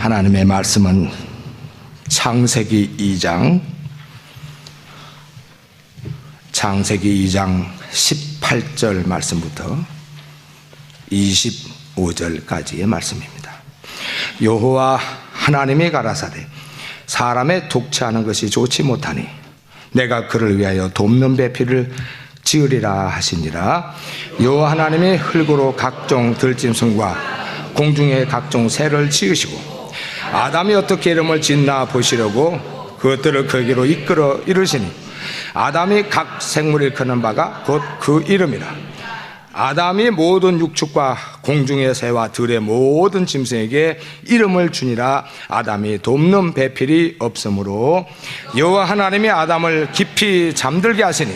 하나님의 말씀은 창세기 2장 18절 말씀부터 25절까지의 말씀입니다. 여호와 하나님이 가라사대 사람의 독채하는 것이 좋지 못하니 내가 그를 위하여 돕는 배필을 지으리라 하시니라. 여호와 하나님이 흙으로 각종 들짐승과 공중의 각종 새를 지으시고 아담이 어떻게 이름을 짓나 보시려고 그것들을 거기로 이끌어 이르시니 아담이 각 생물을 크는 바가 곧 그 이름이라. 아담이 모든 육축과 공중의 새와 들의 모든 짐승에게 이름을 주니라. 아담이 돕는 배필이 없으므로 여호와 하나님이 아담을 깊이 잠들게 하시니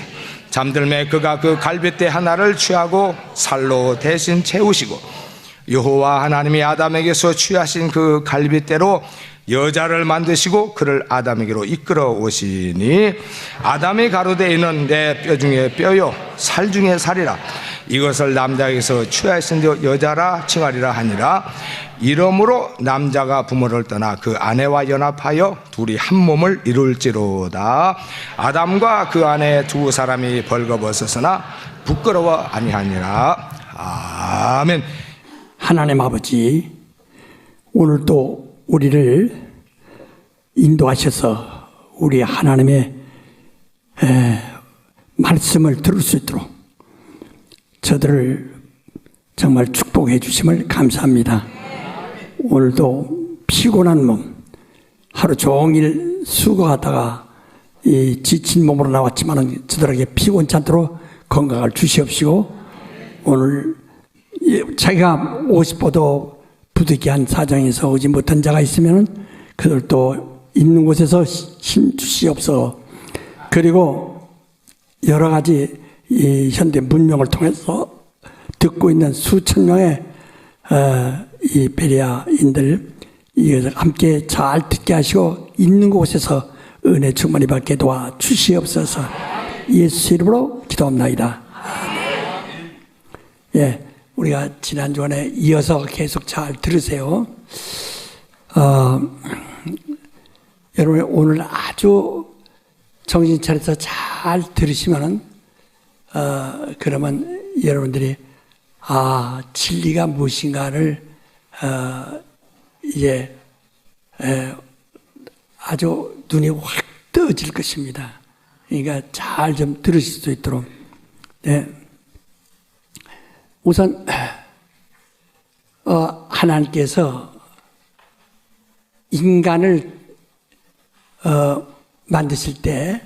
잠들매 그가 그 갈빗대 하나를 취하고 살로 대신 채우시고 여호와 하나님이 아담에게서 취하신 그 갈빗대로 여자를 만드시고 그를 아담에게로 이끌어 오시니 아담이 가로되 이는 내 뼈 중에 뼈요 살 중에 살이라. 이것을 남자에게서 취하신 여자라 칭하리라 하니라. 이러므로 남자가 부모를 떠나 그 아내와 연합하여 둘이 한 몸을 이룰지로다. 아담과 그 아내 두 사람이 벌거벗었으나 부끄러워 아니하니라. 아멘. 하나님 아버지, 오늘도 우리를 인도하셔서 우리 하나님의 말씀을 들을 수 있도록 저들을 정말 축복해 주심을 감사합니다. 오늘도 피곤한 몸, 하루 종일 수고하다가 이 지친 몸으로 나왔지만 저들에게 피곤치 않도록 건강을 주시옵시고, 오늘 자기가 50보도 부득이한 사정에서 오지 못한 자가 있으면 그들도 있는 곳에서 힘 주시옵소서. 그리고 여러 가지 이 현대 문명을 통해서 듣고 있는 수천 명의 이 베레아인들 이것을 함께 잘 듣게 하시고 있는 곳에서 은혜 충만히 받게 도와 주시옵소서. 예수 이름으로 기도합나이다. 예, 우리가 지난 주간에 이어서 계속 잘 들으세요. 여러분 오늘 아주 정신 차려서 잘 들으시면은 그러면 여러분들이 진리가 무엇인가를 이제 아주 눈이 확 떠질 것입니다. 그러니까 잘 좀 들으실 수 있도록. 네. 우선 하나님께서 인간을 만드실 때에는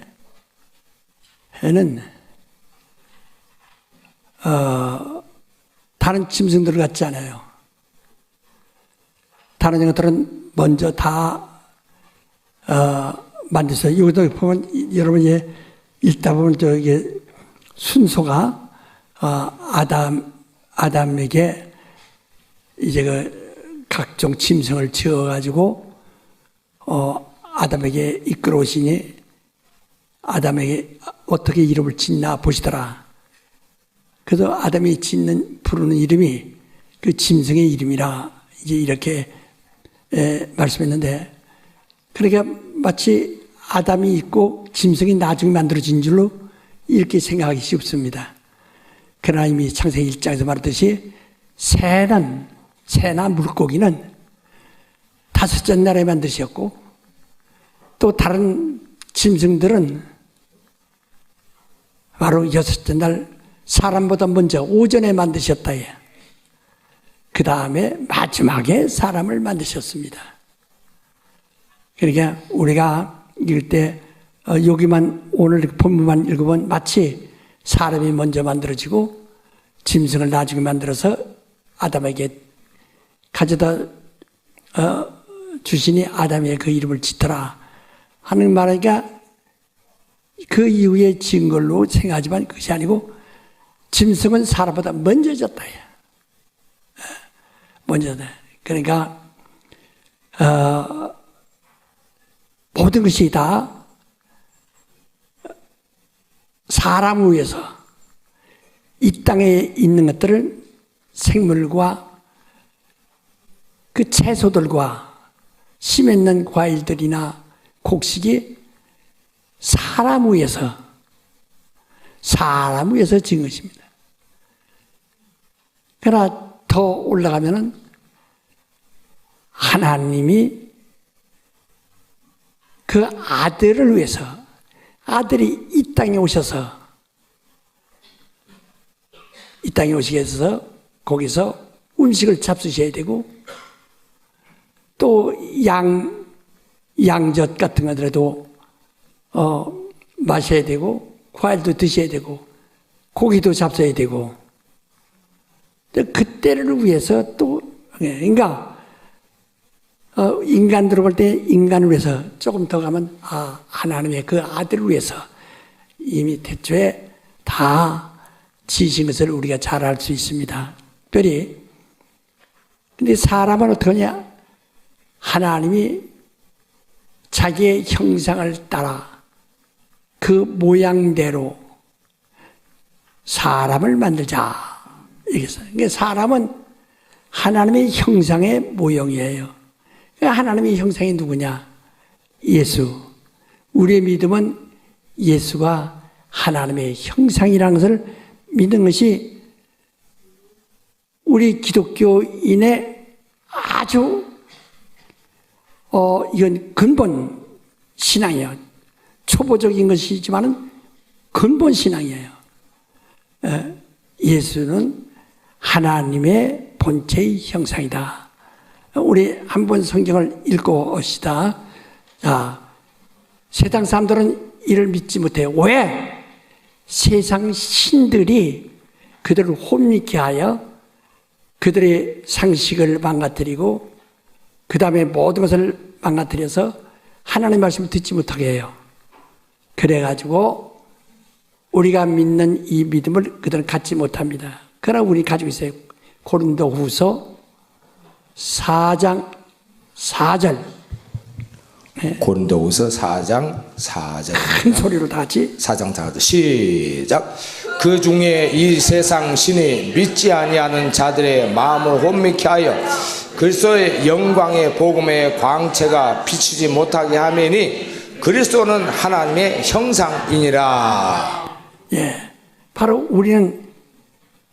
다른 짐승들 같지 않아요. 다른 것들은 먼저 다 만드세요. 여기도 보면 여러분이 읽다 보면 저기 순서가 아담에게 이제 그 각종 짐승을 지어가지고 아담에게 이끌어오시니 아담에게 어떻게 이름을 짓나 보시더라. 그래서 아담이 부르는 이름이 그 짐승의 이름이라 이제 이렇게 말씀했는데, 그러니까 마치 아담이 있고 짐승이 나중에 만들어진 줄로 이렇게 생각하기 쉽습니다. 그러나 이미 창세기 1장에서 말했듯이 새나 물고기는 다섯째 날에 만드셨고, 또 다른 짐승들은 바로 여섯째 날 사람보다 먼저 오전에 만드셨다. 그 다음에 마지막에 사람을 만드셨습니다. 그러니까 우리가 읽을 때 여기만 오늘 본문만 읽으면 마치 사람이 먼저 만들어지고 짐승을 나중에 만들어서 아담에게 가져다 주시니 아담의 그 이름을 짓더라 하는 말이니까 그 이후에 지은 걸로 생각하지만 그것이 아니고 짐승은 사람보다 먼저 졌다. 먼저 졌다. 그러니까 모든 것이 다 사람을 위해서 이 땅에 있는 것들을 생물과 그 채소들과 씨 맺는 과일들이나 곡식이 사람 위에서 지은 것입니다. 그러나 더 올라가면은 하나님이 그 아들을 위해서, 아들이 이 땅에 오셔서, 이 땅에 오시게 해서 거기서 음식을 잡수셔야 되고, 또 양젓 같은 것들도 마셔야 되고, 과일도 드셔야 되고, 고기도 잡숴야 되고, 그때를 위해서 또, 그러니까 인간들을 볼 때 인간을 위해서 조금 더 가면 하나님의 그 아들을 위해서 이미 태초에 다 지으신 것을 우리가 잘 알 수 있습니다. 특별히 근데 사람은 어떠냐? 하나님이 자기의 형상을 따라 그 모양대로 사람을 만들자. 그러니까 사람은 하나님의 형상의 모형이에요. 그러니까 하나님의 형상이 누구냐? 예수. 우리의 믿음은 예수가 하나님의 형상이라는 것을 믿는 것이 우리 기독교인의 아주 이건 근본 신앙이에요. 초보적인 것이지만은 근본 신앙이에요. 예수는 하나님의 본체의 형상이다. 우리 한번 성경을 읽고 옵시다. 자, 세상 사람들은 이를 믿지 못해요. 왜? 세상 신들이 그들을 혼미케 하여 그들의 상식을 망가뜨리고 그 다음에 모든 것을 망가뜨려서 하나님의 말씀을 듣지 못하게 해요. 그래가지고 우리가 믿는 이 믿음을 그들은 갖지 못합니다. 그러나 우리 가지고 있어요. 고린도후서 4장 4절. 네. 고린도후서 4장 4절. 큰 소리로 다 같이 4장 4절 시작. 그 중에 이 세상 신이 믿지 아니하는 자들의 마음을 혼미케 하여 그리스도의 영광의 복음의 광채가 비치지 못하게 하매니 그리스도는 하나님의 형상이니라. 예, 바로 우리는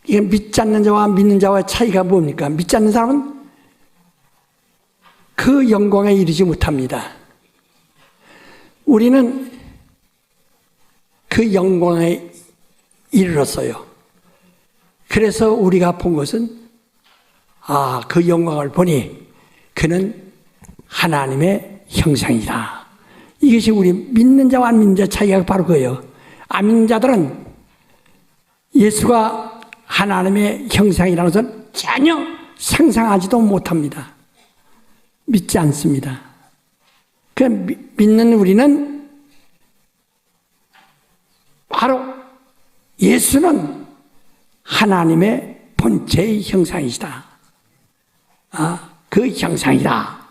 이게 믿지 않는 자와 믿는 자와의 차이가 뭡니까? 믿지 않는 사람은 그 영광에 이르지 못합니다. 우리는 그 영광에 이르렀어요. 그래서 우리가 본 것은 그 영광을 보니 그는 하나님의 형상이다. 이것이 우리 믿는 자와 안 믿는 자 차이가 바로 그예요. 안 믿는 자들은 예수가 하나님의 형상이라는 것은 전혀 상상하지도 못합니다. 믿지 않습니다. 그 믿는 우리는 바로 예수는 하나님의 본체의 형상이시다. 그 형상이다.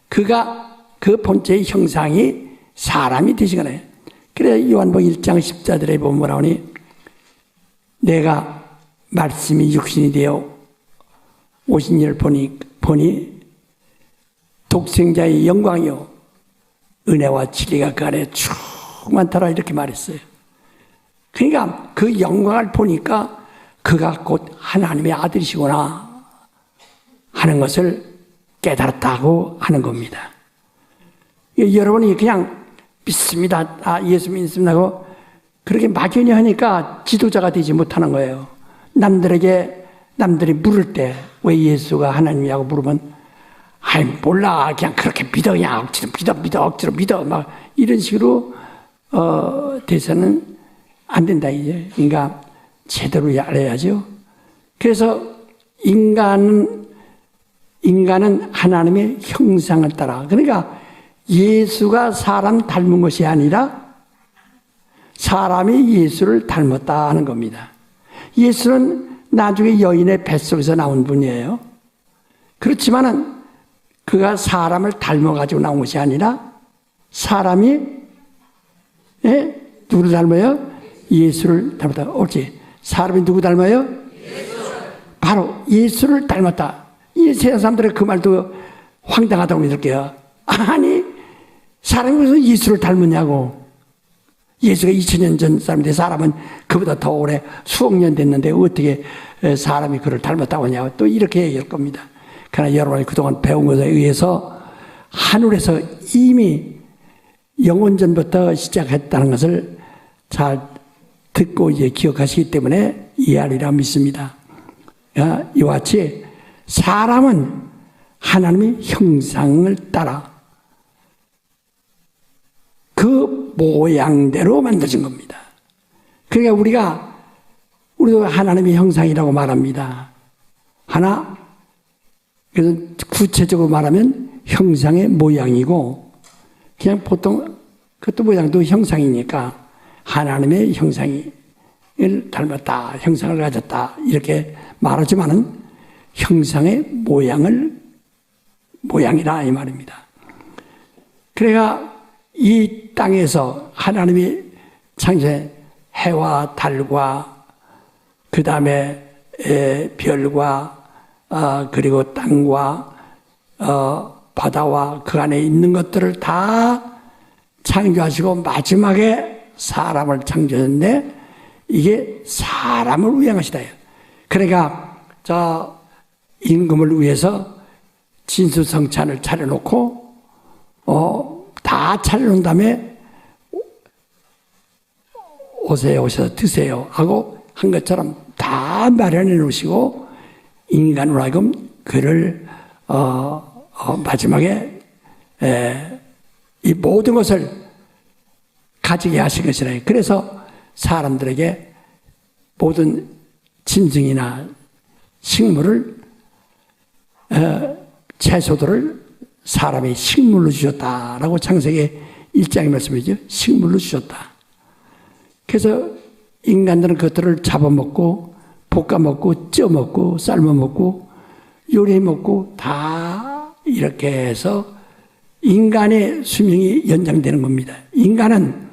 그가 그 본체의 형상이 사람이 되신 거네요. 그래 요한복음 1장 10절에 보면 뭐라 하니 내가 말씀이 육신이 되어 오신 이를 보니 독생자의 영광이요 은혜와 진리가 그 안에 충만하라 이렇게 말했어요. 그러니까 그 영광을 보니까 그가 곧 하나님의 아들이시구나 하는 것을 깨달았다고 하는 겁니다. 여러분이 그냥 믿습니다. 예수 믿습니다 하고 그렇게 막연히 하니까 지도자가 되지 못하는 거예요. 남들이 물을 때 왜 예수가 하나님이라고 물으면 몰라 그냥 그렇게 믿어 그냥 억지로 믿어 막 이런 식으로 돼서는 안 된다 이제. 그러니까 제대로 알아야죠. 그래서 인간은 하나님의 형상을 따라, 그러니까 예수가 사람 닮은 것이 아니라 사람이 예수를 닮았다 하는 겁니다. 예수는 나중에 여인의 뱃속에서 나온 분이에요. 그렇지만은 그가 사람을 닮아가지고 나온 것이 아니라 사람이 누구를 닮아요? 예수를 닮았다. 옳지. 사람이 누구 닮아요? 예수. 바로 예수를 닮았다. 이 세상 사람들의 그 말도 황당하다고 믿을게요. 아니, 사람이 무슨 예수를 닮았냐고. 예수가 2000년 전 사람인데 사람은 그보다 더 오래 수억 년 됐는데 어떻게 사람이 그를 닮았다고 하냐고 또 이렇게 얘기할 겁니다. 그러나 여러분이 그동안 배운 것에 의해서 하늘에서 이미 영원전부터 시작했다는 것을 잘 듣고 이제 기억하시기 때문에 이해하리라 믿습니다. 이와 같이 사람은 하나님의 형상을 따라 그 모양대로 만들어진 겁니다. 그러니까 우리도 하나님의 형상이라고 말합니다. 그래서 구체적으로 말하면 형상의 모양이고, 그냥 보통 그것도 모양도 형상이니까 하나님의 형상을 닮았다, 형상을 가졌다 이렇게 말하지만은 형상의 모양이라 이 말입니다. 그러니까 이 땅에서 하나님이 창조해 해와 달과 그 다음에 별과 그리고 땅과 바다와 그 안에 있는 것들을 다 창조하시고 마지막에 사람을 창조했는데 이게 사람을 위한 것이다. 그러니까 저 임금을 위해서 진수성찬을 차려놓고 다 차려놓은 다음에 오셔서 드세요 하고 한 것처럼 다 마련해 놓으시고 인간으로 하여금 그를 마지막에 이 모든 것을 가지게 하신 것이라. 그래서 사람들에게 모든 짐승이나 식물을 채소들을 사람이 식물로 주셨다라고 창세기 1장에 말씀이죠. 식물로 주셨다. 그래서 인간들은 그것들을 잡아먹고 볶아먹고 쪄먹고 삶아먹고 요리해먹고 다 이렇게 해서 인간의 수명이 연장되는 겁니다. 인간은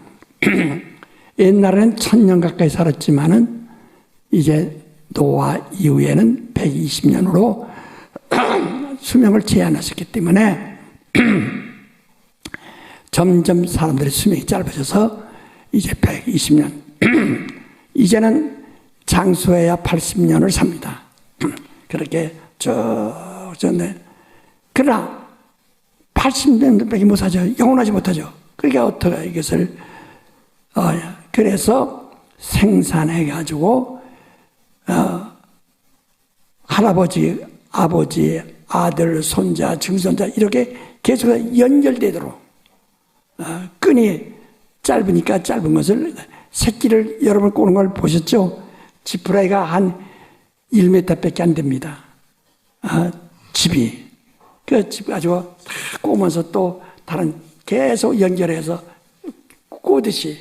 옛날에는 1000년 가까이 살았지만은 이제 노아 이후에는 120년으로 수명을 제한하셨기 때문에 점점 사람들의 수명이 짧아져서 이제 120년 이제는 장수해야 80년을 삽니다. 그렇게 네. 그러나 80년밖에 못 사죠. 영원하지 못하죠. 그러니까 어떻게 이것을 그래서 생산해가지고 할아버지, 아버지, 아들, 손자, 증손자 이렇게 계속 연결되도록 끈이 짧으니까 짧은 것을 새끼를 여러분 꼬는 걸 보셨죠? 지푸라기가 한 1m밖에 안 됩니다. 집이. 그 집 가지고 다 꼬면서 또 다른 계속 연결해서 꼬듯이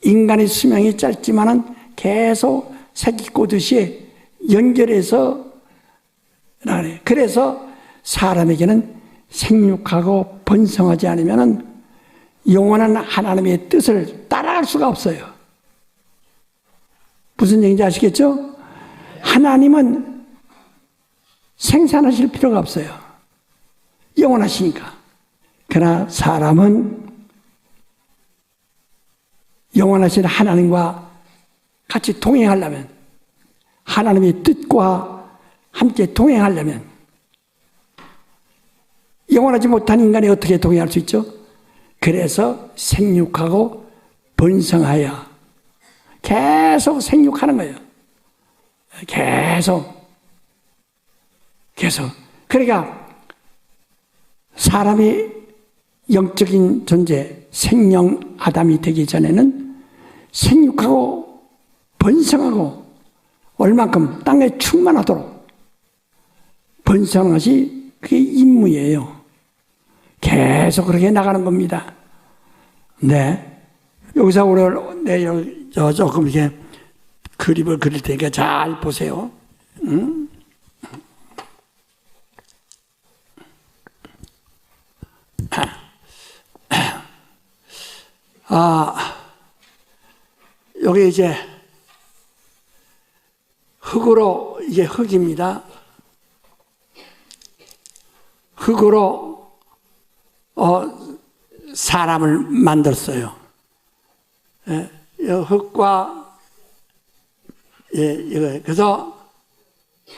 인간의 수명이 짧지만은 계속 새끼 꼬듯이 연결해서 나네. 그래서 사람에게는 생육하고 번성하지 않으면은 영원한 하나님의 뜻을 따라갈 수가 없어요. 무슨 얘기인지 아시겠죠? 하나님은 생산하실 필요가 없어요. 영원하시니까. 그러나 사람은 영원하신 하나님과 같이 동행하려면, 하나님의 뜻과 함께 동행하려면, 영원하지 못한 인간이 어떻게 동행할 수 있죠? 그래서 생육하고 번성하여 계속 생육하는 거예요. 계속. 그러니까 사람이 영적인 존재, 생명 아담이 되기 전에는 생육하고 번성하고 얼만큼 땅에 충만하도록 번성하는 것이 그게 임무예요. 계속 그렇게 나가는 겁니다. 네. 여기서 오늘 조금 이렇게 그림을 그릴 테니까 잘 보세요. 여기 이제 흙으로, 이게 흙입니다. 흙으로 사람을 만들었어요. 예, 흙과 이거 그래서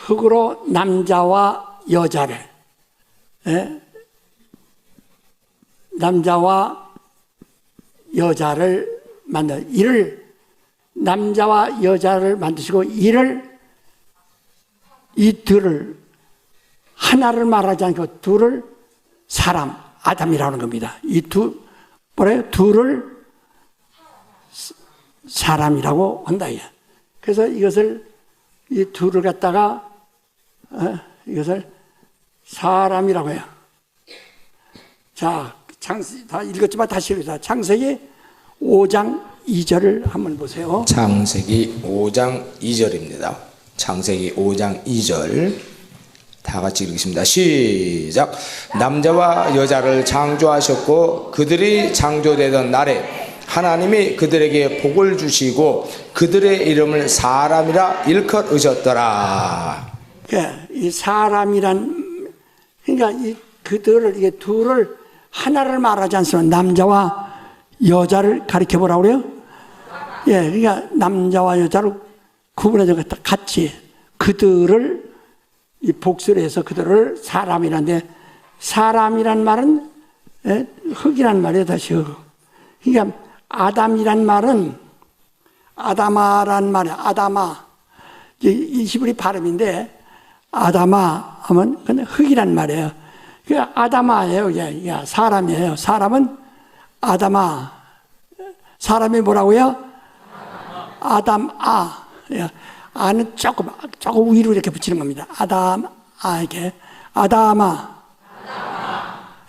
흙으로 남자와 여자를 남자와 여자를 이를 남자와 여자를 만드시고 이 둘을 하나를 말하지 않고 둘을 사람 아담이라는 겁니다. 이 둘을 사람이라고 한다. 그래서 이것을 이 둘을 갖다가 이것을 사람이라고 해요. 자, 다 읽었지만 다시 읽자. 창세기 5장 2절을 한번 보세요. 창세기 5장 2절입니다. 창세기 5장 2절 다 같이 읽겠습니다. 시작. 남자와 여자를 창조하셨고 그들이 창조되던 날에 하나님이 그들에게 복을 주시고 그들의 이름을 사람이라 일컬으셨더라. 이 사람이란 그러니까 그들을 이게 둘을 하나를 말하지 않습니다. 남자와 여자를 가리켜 보라고 그래요. 예, 그러니까 남자와 여자를 구분해서 같이 그들을 이 복수를 해서 그들을 사람이란데 사람이란 말은 흙이란 말이에요. 다시 흙. 그러니까 아담이란 말은 아다마란 말이야. 아다마. 이 히브리 발음인데 아다마 하면 그냥 흙이란 말이에요. 그러니까 아다마예요. 이게 사람이에요. 사람은 아다마. 사람이 뭐라고요? 아담아. 아는 조금 위로 이렇게 붙이는 겁니다. 이렇게. 아다마.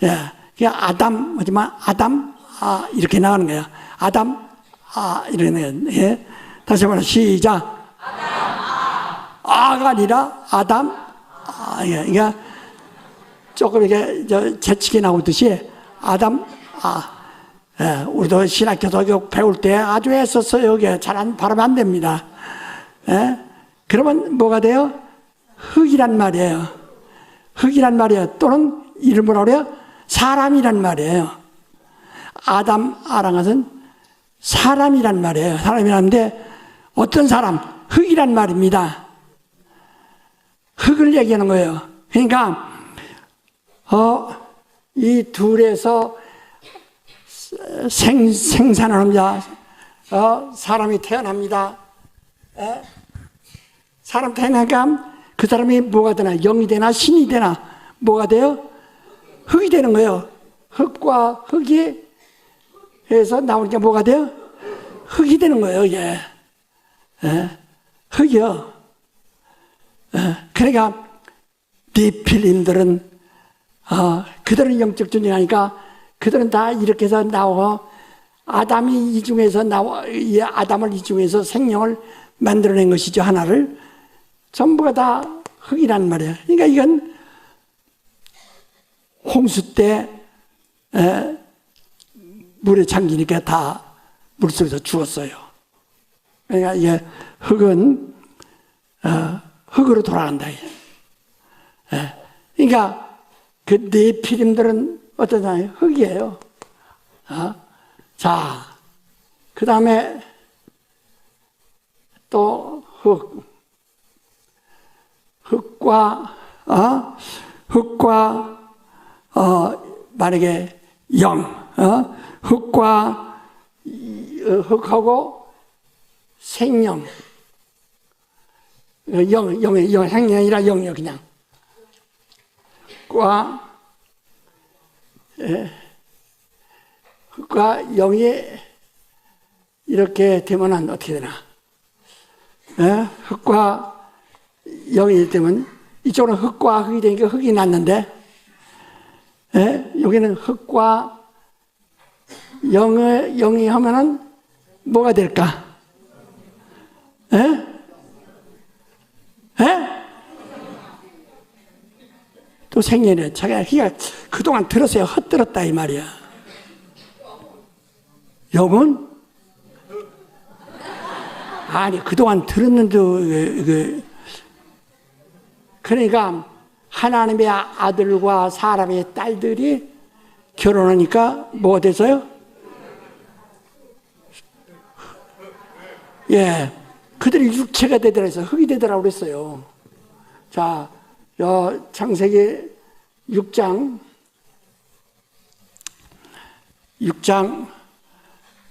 예. 그냥 아담, 하지만 아담, 이렇게 나가는 거예요. 아담, 이렇게 나가는 거예요. 예. 다시 한번 시작. 아가 아니라 아담, 그러니까 조금 이렇게 재치게 나오듯이 아담, 예. 우리도 신학교도 배울 때 아주 애썼어요. 이게 잘 발음 안 됩니다. 예? 그러면 뭐가 돼요? 흙이란 말이에요. 흙이란 말이에요. 또는 이를 뭐라 그래요? 사람이란 말이에요. 아담아란 것은 사람이란 말이에요. 사람이라는데 어떤 사람? 흙이란 말입니다. 흙을 얘기하는 거예요. 그러니까 이 둘에서 생산을 합니다. 사람이 태어납니다. 사람 태어나니까 그 사람이 뭐가 되나? 영이 되나? 신이 되나? 뭐가 돼요? 흙이 되는 거예요. 흙과 흙이 해서 나오니까 뭐가 돼요? 흙이 되는 거예요. 이게 흙이요. 그러니까 네필림들은 그들은 영적 존재하니까 그들은 다 이렇게 해서 나오고 아담이 이 중에서 이 아담을 이 중에서 생명을 만들어낸 것이죠. 하나를 전부가 다 흙이란 말이에요. 그러니까 이건 홍수 때 물에 잠기니까 다 물속에서 죽었어요. 그러니까 이게 흙은 흙으로 돌아간다. 그러니까 그 네피림들은 어떠냐요? 흙이에요. 자, 그 다음에 또 흙과 만약에 흙과 흙하고 생명, 생명이 아니라 영이요, 그냥. 흙과 영이 이렇게 되면 어떻게 되나? 흙과 영이 되면 이쪽은 흙과 흙이 되니까 흙이 났는데 여기는 흙과 영이 하면은 뭐가 될까? 또 생년에 자기가 그동안 들었어요. 헛들었다 이 말이야. 영은 아니 그동안 들었는데 그러니까 하나님의 아들과 사람의 딸들이 결혼하니까 뭐가 돼서요? 예, 그들이 육체가 되더라 해서 흙이 되더라고 그랬어요. 자, 창세기 6장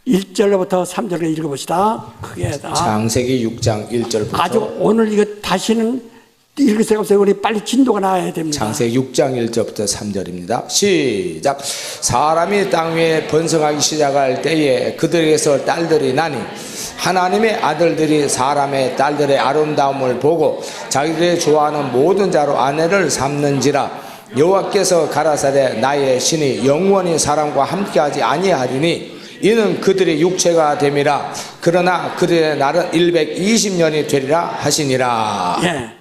1절부터 3절을 읽어봅시다. 크게 다. 창세기 6장 1절부터 아주 오늘 이거 다시는 읽을 새가 없어요. 우리 빨리 진도가 나와야 됩니다. 창세기 6장 1절부터 3절입니다. 시작. 사람이 땅 위에 번성하기 시작할 때에 그들에게서 딸들이 나니 하나님의 아들들이 사람의 딸들의 아름다움을 보고 자기들이 좋아하는 모든 자로 아내를 삼는지라. 여호와께서 가라사대 나의 신이 영원히 사람과 함께하지 아니하리니 이는 그들의 육체가 됨이라. 그러나 그들의 날은 120년이 되리라 하시니라. 예,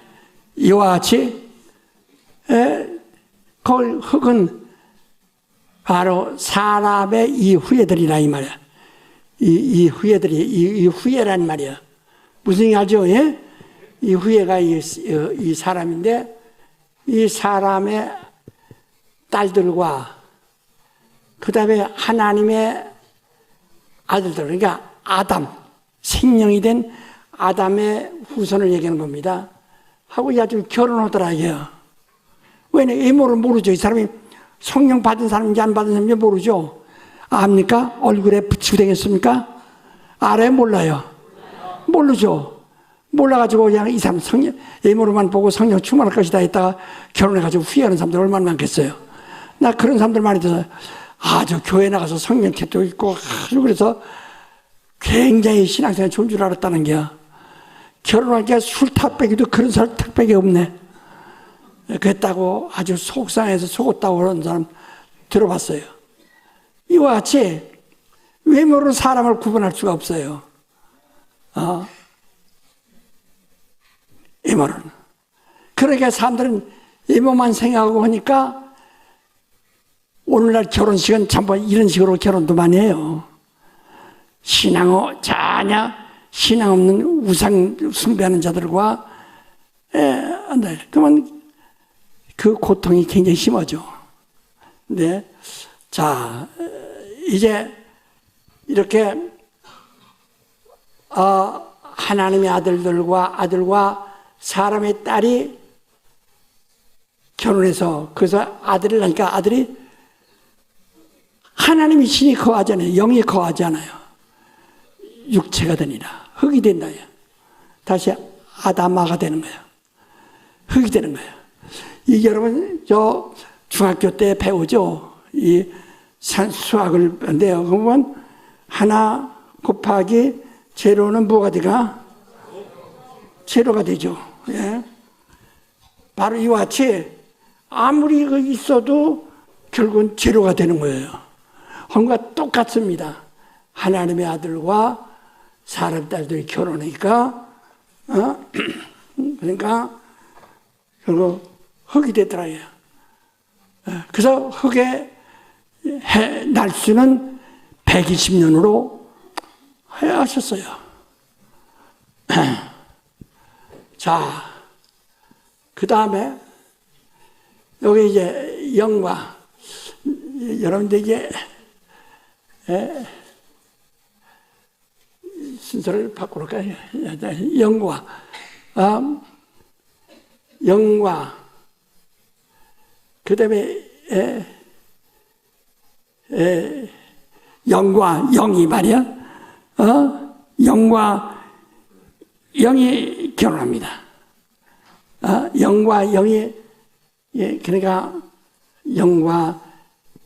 이와 같이 그 흙은 바로 사람의 이 후예들이라 이 말이야. 이 후예들이 이 후예란 말이야. 무슨 얘기 알죠? 예? 이 후예가 이 사람인데 이 사람의 딸들과 그 다음에 하나님의 아들들, 그러니까 아담, 생명이 된 아담의 후손을 얘기하는 겁니다. 하고 아주 결혼하더라 이게요. 왜냐? 외모를 모르죠. 이 사람이 성령 받은 사람인지 안 받은 사람인지 모르죠. 압니까? 얼굴에 붙이고 다녔습니까? 알아요? 몰라요? 모르죠. 몰라가지고 그냥 이 사람 성령, 외모로만 보고 성령 충만할 것이다 했다가 결혼해가지고 후회하는 사람들 얼마나 많겠어요. 나 그런 사람들 많이 들어요. 아주 교회 나가서 성령 태도 있고 아주 그래서 굉장히 신앙생활 좋은 줄 알았다는 게야. 결혼하기가 술탁배기도 그런 설탁배기 없네. 그랬다고 아주 속상해서 속았다고 그런 사람 들어봤어요. 이와 같이 외모로 사람을 구분할 수가 없어요. 외모는. 그러니까 사람들은 외모만 생각하고 하니까 오늘날 결혼식은 전부 이런 식으로 결혼도 많이 해요. 전혀 신앙 없는 우상 숭배하는 자들과 그러면 그 고통이 굉장히 심하죠. 네, 자 이제 이렇게 하나님의 아들과 사람의 딸이 결혼해서 그래서 아들을 낳으니까 아들이 하나님이 신이 거하잖아요. 영이 거하잖아요. 육체가 되니라. 흙이 된다. 다시 아담아가 되는 거예요. 흙이 되는 거예요. 이 여러분 저 중학교 때 배우죠. 이 수학을 배운데요. 그러면 하나 곱하기 제로는 뭐가 되가? 제로가 되죠. 예. 바로 이와 같이 아무리 있어도 결국은 제로가 되는 거예요. 그것과 똑같습니다. 하나님의 아들과 사람 딸들이 결혼하니까 그러니까 결국 흙이 되더라고요. 그래서 흙의 날수는 120년으로 하셨어요. 자, 그 다음에 여기 이제 영과 여러분들 이제 순서를 바꾸볼까요? 영과 그 다음에 영과 영이 말이야. 영과 영이 결혼합니다. 영과 영이 그러니까 영과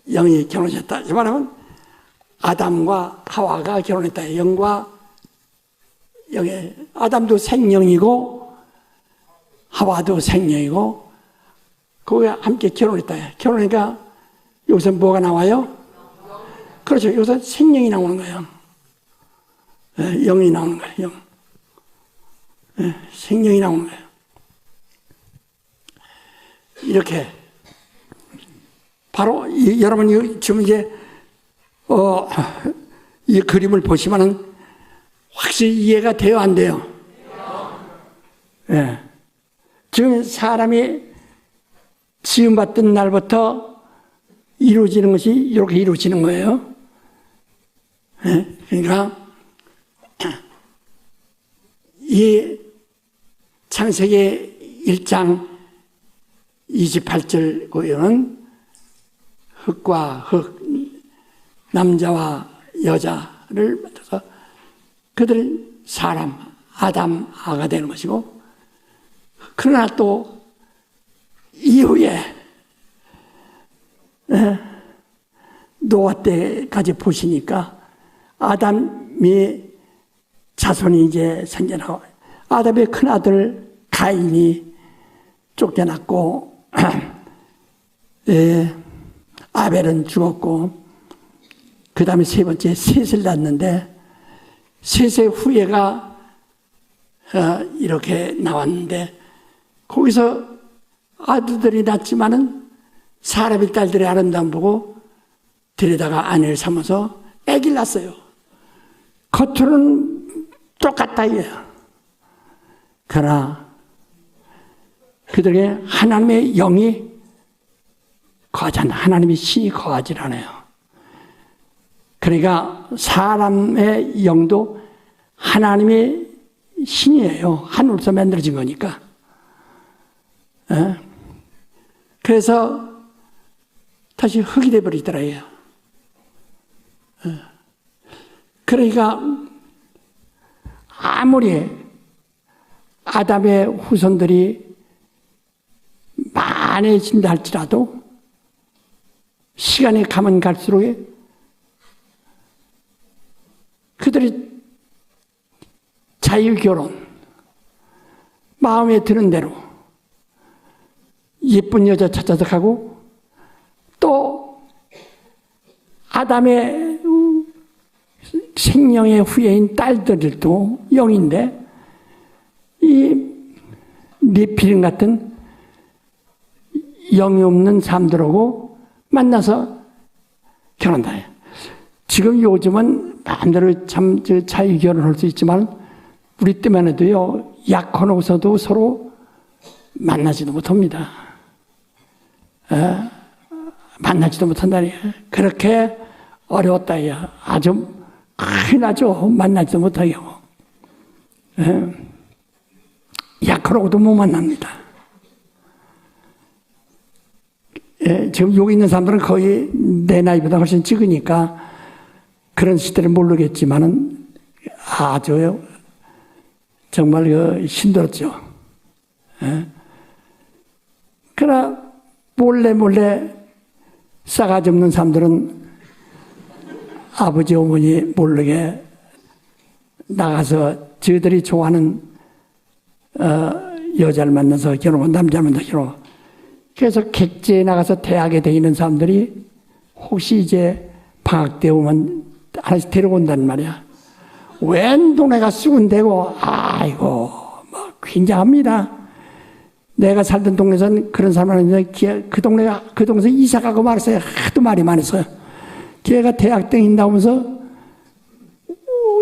영이 결혼했다. 이 말하면 아담과 하와가 결혼했다. 영과 영의 아담도 생명이고 하와도 생명이고 거기가 함께 결혼했다. 결혼하니까 여기서 뭐가 나와요? 그렇죠. 여기서 생명이 나오는 거예요. 영이 나오는 거예요. 영. 생명이 나오는 거예요. 이렇게 바로 여러분 지금 이제 이 그림을 보시면은 확실히 이해가 돼요, 안 돼요? 예. 지금 사람이 지음받던 날부터 이루어지는 것이 이렇게 이루어지는 거예요. 그러니까 이 창세기 1장 28절 보면은 흙과 흙, 남자와 여자를 만들어서 그들 사람, 아담, 아가 되는 것이고, 그러나 또 이후에 노아 때까지 보시니까 아담이 자손이 이제 생겨나고, 아담의 큰아들 가인이 쫓겨났고 아벨은 죽었고, 그 다음에 세 번째 셋을 낳았는데, 셋의 후예가 이렇게 나왔는데, 거기서 아들들이 낳지만은 사람의 딸들의 아름다움 보고 들여다가 아내를 삼아서 아기를 낳았어요. 겉으로는 똑같다 이거예요. 그러나 그들에게 하나님의 영이 거하지 않아. 하나님의 신이 거하지 않아요. 그러니까 사람의 영도 하나님의 신이에요. 하늘에서 만들어진 거니까. 그래서 다시 흙이 되어버리더라고요. 그러니까 아무리 아담의 후손들이 많아진다 할지라도 시간이 가면 갈수록 그들이 자유결혼, 마음에 드는 대로 예쁜 여자 찾아서 가고, 또 아담의 생명의 후예인 딸들도 영인데 이 네피림 같은 영이 없는 사람들하고 만나서 결혼한다. 지금 요즘은 마음대로 참 자유 결혼할 수 있지만 우리 때만 해도요, 약혼하고서도 서로 만나지도 못합니다. 만나지도 못한다니. 그렇게 어려웠다. 아주 큰일 나죠. 만나지도 못하게 하고. 약혼하고도 못 만납니다. 지금 여기 있는 사람들은 거의 내 나이보다 훨씬 적으니까 그런 시대를 모르겠지만은 아주 정말 힘들었죠. 그러나 몰래 싸가지 없는 사람들은 아버지 어머니 모르게 나가서 저들이 좋아하는 여자를 만나서 결혼하고 남자를 만나서 결혼하고, 그래서 객지에 나가서 대학에 다니는 사람들이 혹시 이제 방학 때 오면 하나씩 데려온단 말이야. 웬 동네가 쑥은데고, 아이고, 뭐 굉장합니다. 내가 살던 동네에서는 그런 사람은 그 동네에서 이사 가고 말았어요. 하도 말이 많았어요. 걔가 대학 다닌다 하면서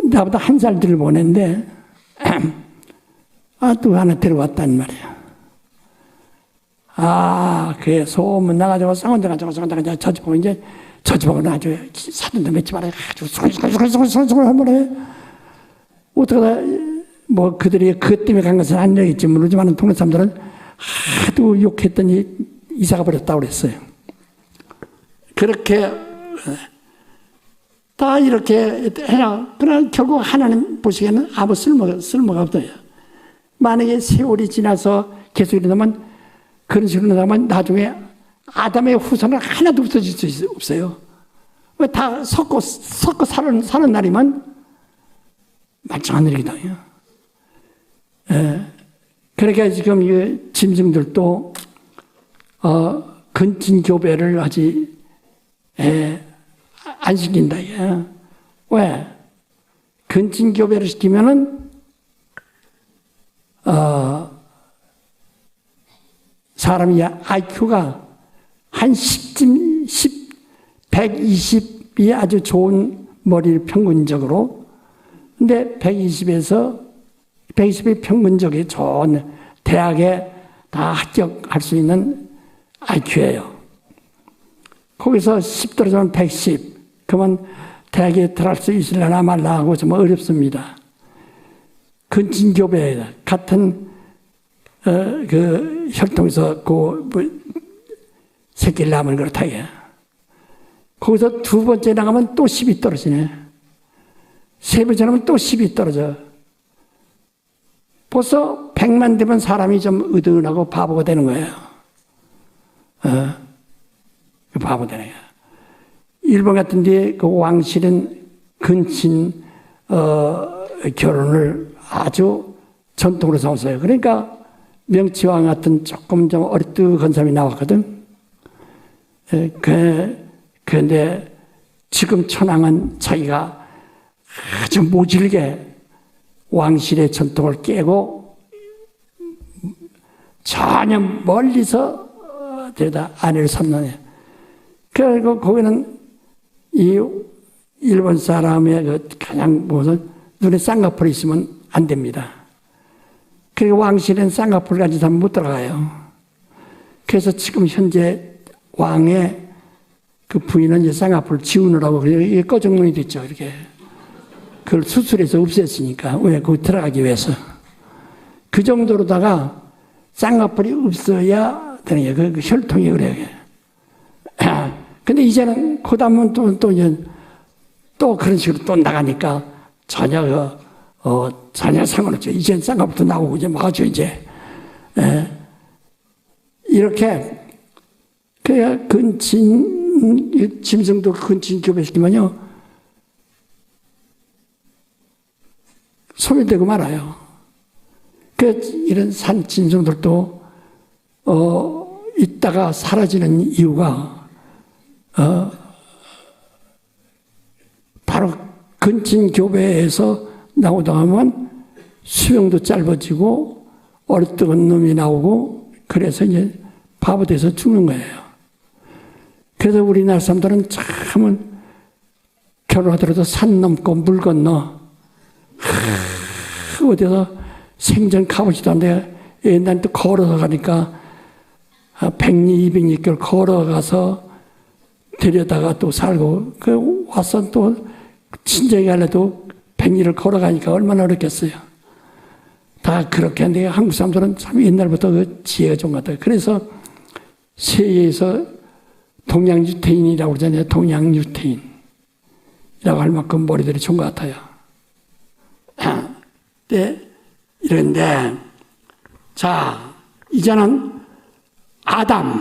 나보다 한 살 들 보냈는데, 또 하나 데려왔단 말이야. 그게 소문 나가지고 쌍원대 가지고 저집하고 이제 저집하고는 아주 사돈도 맺지 말아요. 아주 솔솔솔솔솔 한번 해. 어떡하다 뭐 그들이 그것 때문에 간 것은 아니겠지 모르지만 동네 사람들은 하도 욕했더니 이사가 버렸다고 그랬어요. 그렇게 다 이렇게 해야, 그러나 결국 하나님 보시기에는 아무 쓸모가 없어요. 만약에 세월이 지나서 계속 이러면, 그런 식으로 나가면 나중에 아담의 후손은 하나도 없어질 수 없어요. 왜 다 섞어 사는 날이면 말짱한 일이다. 그러니까 지금 이 짐승들도 근친교배를 하지 안 시킨다. 왜? 근친교배를 시키면은 사람이 IQ가 한 120이 아주 좋은 머리를 평균적으로, 근데 120이 평균적이 좋은 대학에 다 합격할 수 있는 IQ예요. 거기서 10 떨어지면 110. 그러면 대학에 들어갈 수 있으려나 말라 하고 좀 어렵습니다. 근친교배 같은 그 혈통에서 새끼를 낳으면 그렇다 이게. 거기서 두 번째 나가면 또 10이 떨어지네. 세 번째 나가면 또 10이 떨어져. 벌써 100만 되면 사람이 좀 의든하고 바보가 되는 거예요. 바보 되는 거예요. 일본 같은 데 그 왕실은 근친 결혼을 아주 전통으로 삼았어요. 그러니까 명치왕 같은 조금 좀 어리뜨한 사람이 나왔거든. 그런데 지금 천황은 자기가 아주 모질게 왕실의 전통을 깨고 전혀 멀리서 데려다 아내를 삼는. 그리고 거기는 이 일본 사람의 그 가장 무슨 눈에 쌍꺼풀이 있으면 안 됩니다. 그리고 왕실은 쌍꺼풀 가진 사람 못 들어가요. 그래서 지금 현재 왕의 그 부인은 이제 쌍꺼풀 지우느라고 이게 꺼정눈이 됐죠. 이렇게 그걸 수술해서 없앴으니까. 왜? 거기 들어가기 위해서. 그 정도로다가 쌍꺼풀이 없어야 되는 게 그 혈통이 그래요. 근데 이제는 그 다음은 또 그런 식으로 또 나가니까 전혀 전혀 상관없죠. 이제는 쌍꺼풀도 나오고 이제 맞죠 이제. 이렇게 그야 짐승도 근친 교배시키면요 소멸되고 말아요. 이런 산 짐승들도 있다가 사라지는 이유가 바로 근친교배에서 나오다 하면 수명도 짧아지고 어리뜨은 놈이 나오고 그래서 이제 바보 돼서 죽는 거예요. 그래서 우리나라 사람들은 참은 결혼하더라도 산 넘고 물 건너 어디서 생전 가보지도 않는데 옛날에 또 걸어서 가니까 100리, 200리길 걸어가서 데려다가 또 살고 와서 또 친정에 가려도 100리를 걸어가니까 얼마나 어렵겠어요. 다 그렇게 하는데 한국 사람들은 참 옛날부터 그 지혜가 좋은 것 같아요. 그래서 세계에서 동양유태인이라고 그러잖아요. 동양유태인이라고 할 만큼 머리들이 좋은 것 같아요. 네, 이런데 자 이제는 아담이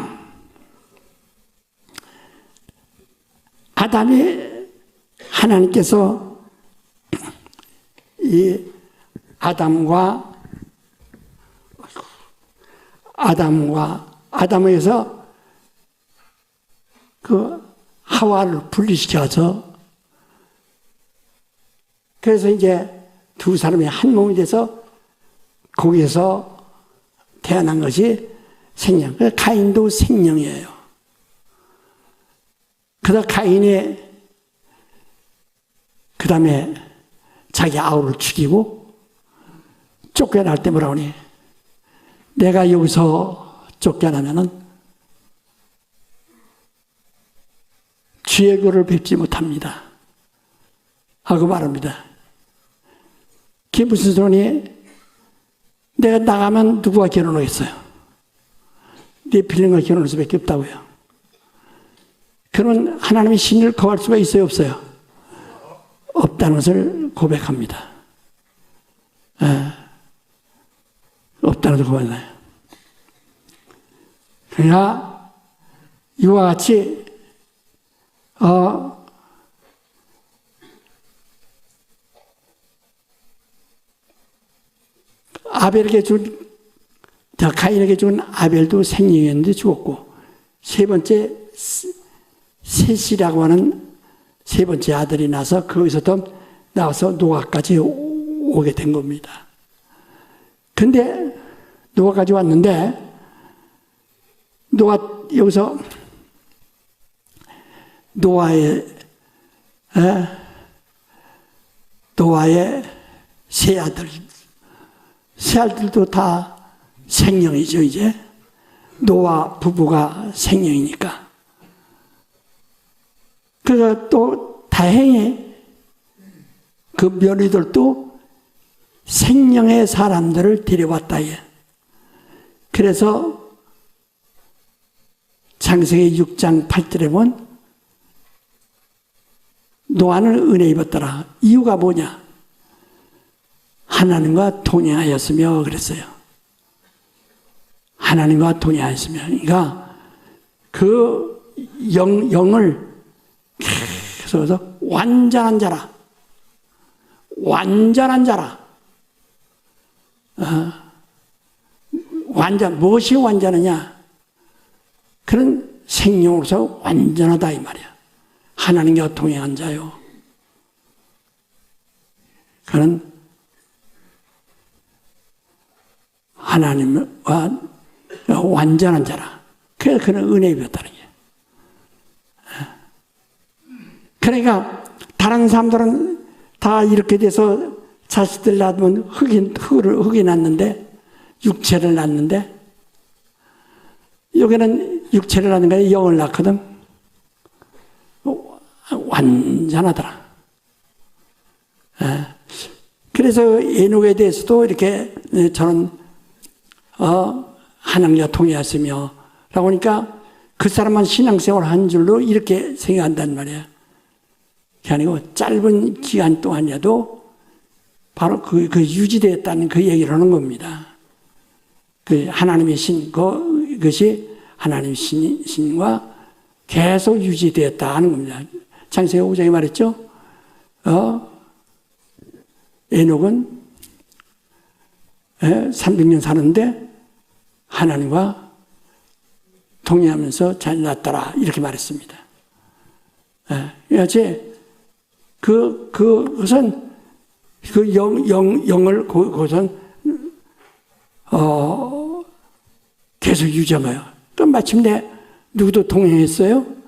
하나님께서 이 아담에서 그 하와를 분리시켜서 그래서 이제 두 사람이 한 몸이 돼서 거기에서 태어난 것이 생명. 가인도 생명이에요. 그러다 가인이 그 다음에 자기 아우를 죽이고 쫓겨날 때 뭐라 하니? 내가 여기서 쫓겨나면은 주의 꼴을 뵙지 못합니다. 하고 말합니다. 그게 무슨 소리니? 내가 나가면 누구와 결혼하겠어요? 네 필름과 결혼할 수밖에 없다고요. 그런 하나님의 신을 거할 수가 있어요, 없어요? 없다는 것을 고백합니다. 없다는 것을 고백해요. 그러나 이와 같이 가인에게 준 아벨도 생명이었는데 죽었고, 세 번째 셋이라고 하는 세 번째 아들이 나서 거기서도 나와서 노아까지 오게 된 겁니다. 근데 노아까지 왔는데 여기서 노아의 세 아들들도 다 생명이죠, 이제. 노아 부부가 생명이니까. 그래서 또 다행히 그 며느리들도 생명의 사람들을 데려왔다. 그래서 창세기 6장 8절에 보면 노아는 은혜 입었더라. 이유가 뭐냐? 하나님과 동행하였으며 그랬어요. 하나님과 동행하였으며. 그러니까 그 영을 계속 완전한 자라. 완전한 자라. 무엇이 완전하냐? 그런 생명으로서 완전하다 이 말이야. 하나님과 동행한 자요. 그는 하나님과 완전한 자라. 그래서 그는 은혜 입었다는 게. 그러니까 다른 사람들은 다 이렇게 돼서 자식들 낳으면 흙이 낳는데, 육체를 낳는데, 여기는 육체를 낳는 게 아니라 영을 낳거든. 완전하더라. 그래서 에녹에 대해서도 이렇게 저는 하나님과 통해하시며 라고 하니까 그 사람만 신앙생활 한 줄로 이렇게 생각한단 말이야. 그게 아니고 짧은 기간 동안이라도 바로 그 유지되었다는 그 얘기를 하는 겁니다. 그 하나님의 신, 그것이 하나님의 신과 계속 유지되었다 하는 겁니다. 창세기 5장에 말했죠. 에녹은 300년 사는데 하나님과 동행하면서 잘 났더라 이렇게 말했습니다. 그것은 그 영을 그것은 계속 유지하며 또 마침내 누구도 동행했어요?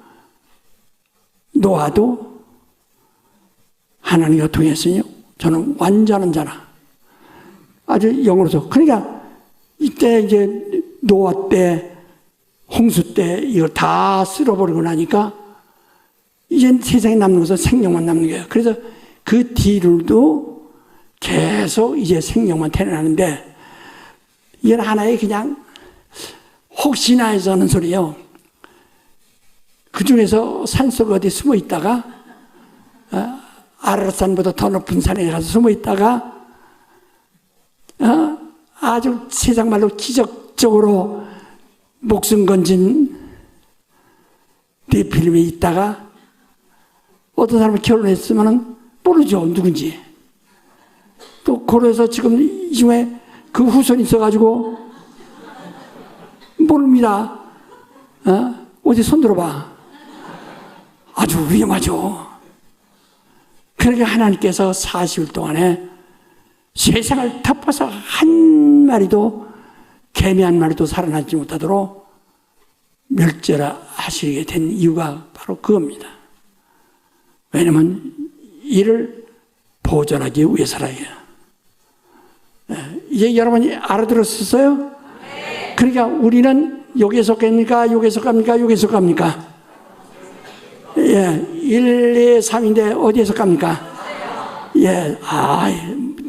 노아도 하나님과 동행했으니 저는 완전한 자라. 아주 영으로서. 그러니까 이때 이제 노아 때, 홍수 때 이걸 다 쓸어버리고 나니까 이제 세상에 남는 것은 생명만 남는 거예요. 그래서 그 뒤로도 계속 이제 생명만 태어나는데 이건 하나의 그냥 혹시나 해서 하는 소리예요. 그 중에서 산속 어디 숨어 있다가 아라산보다 더 높은 산에 가서 숨어 있다가 아주 세상 말로 기적적으로 목숨 건진 네필림에 있다가 어떤 사람이 결혼했으면 모르죠 누군지. 또 고려에서 지금 이 중에 그 후손이 있어가지고 모릅니다. 어디 손 들어봐. 아주 위험하죠. 그러니까 하나님께서 40일 동안에 세상을 덮어서 한 마리도 개미 한 마리도 살아나지 못하도록 멸절하시게 된 이유가 바로 그겁니다. 왜냐하면 이를 보존하기 위해서라요. 이제 여러분이 알아들었어요? 그러니까 우리는 여기에 속합니까? 여기에 속합니까? 여기에 속합니까? 예, 1, 2, 3인데 어디에 속합니까? 예,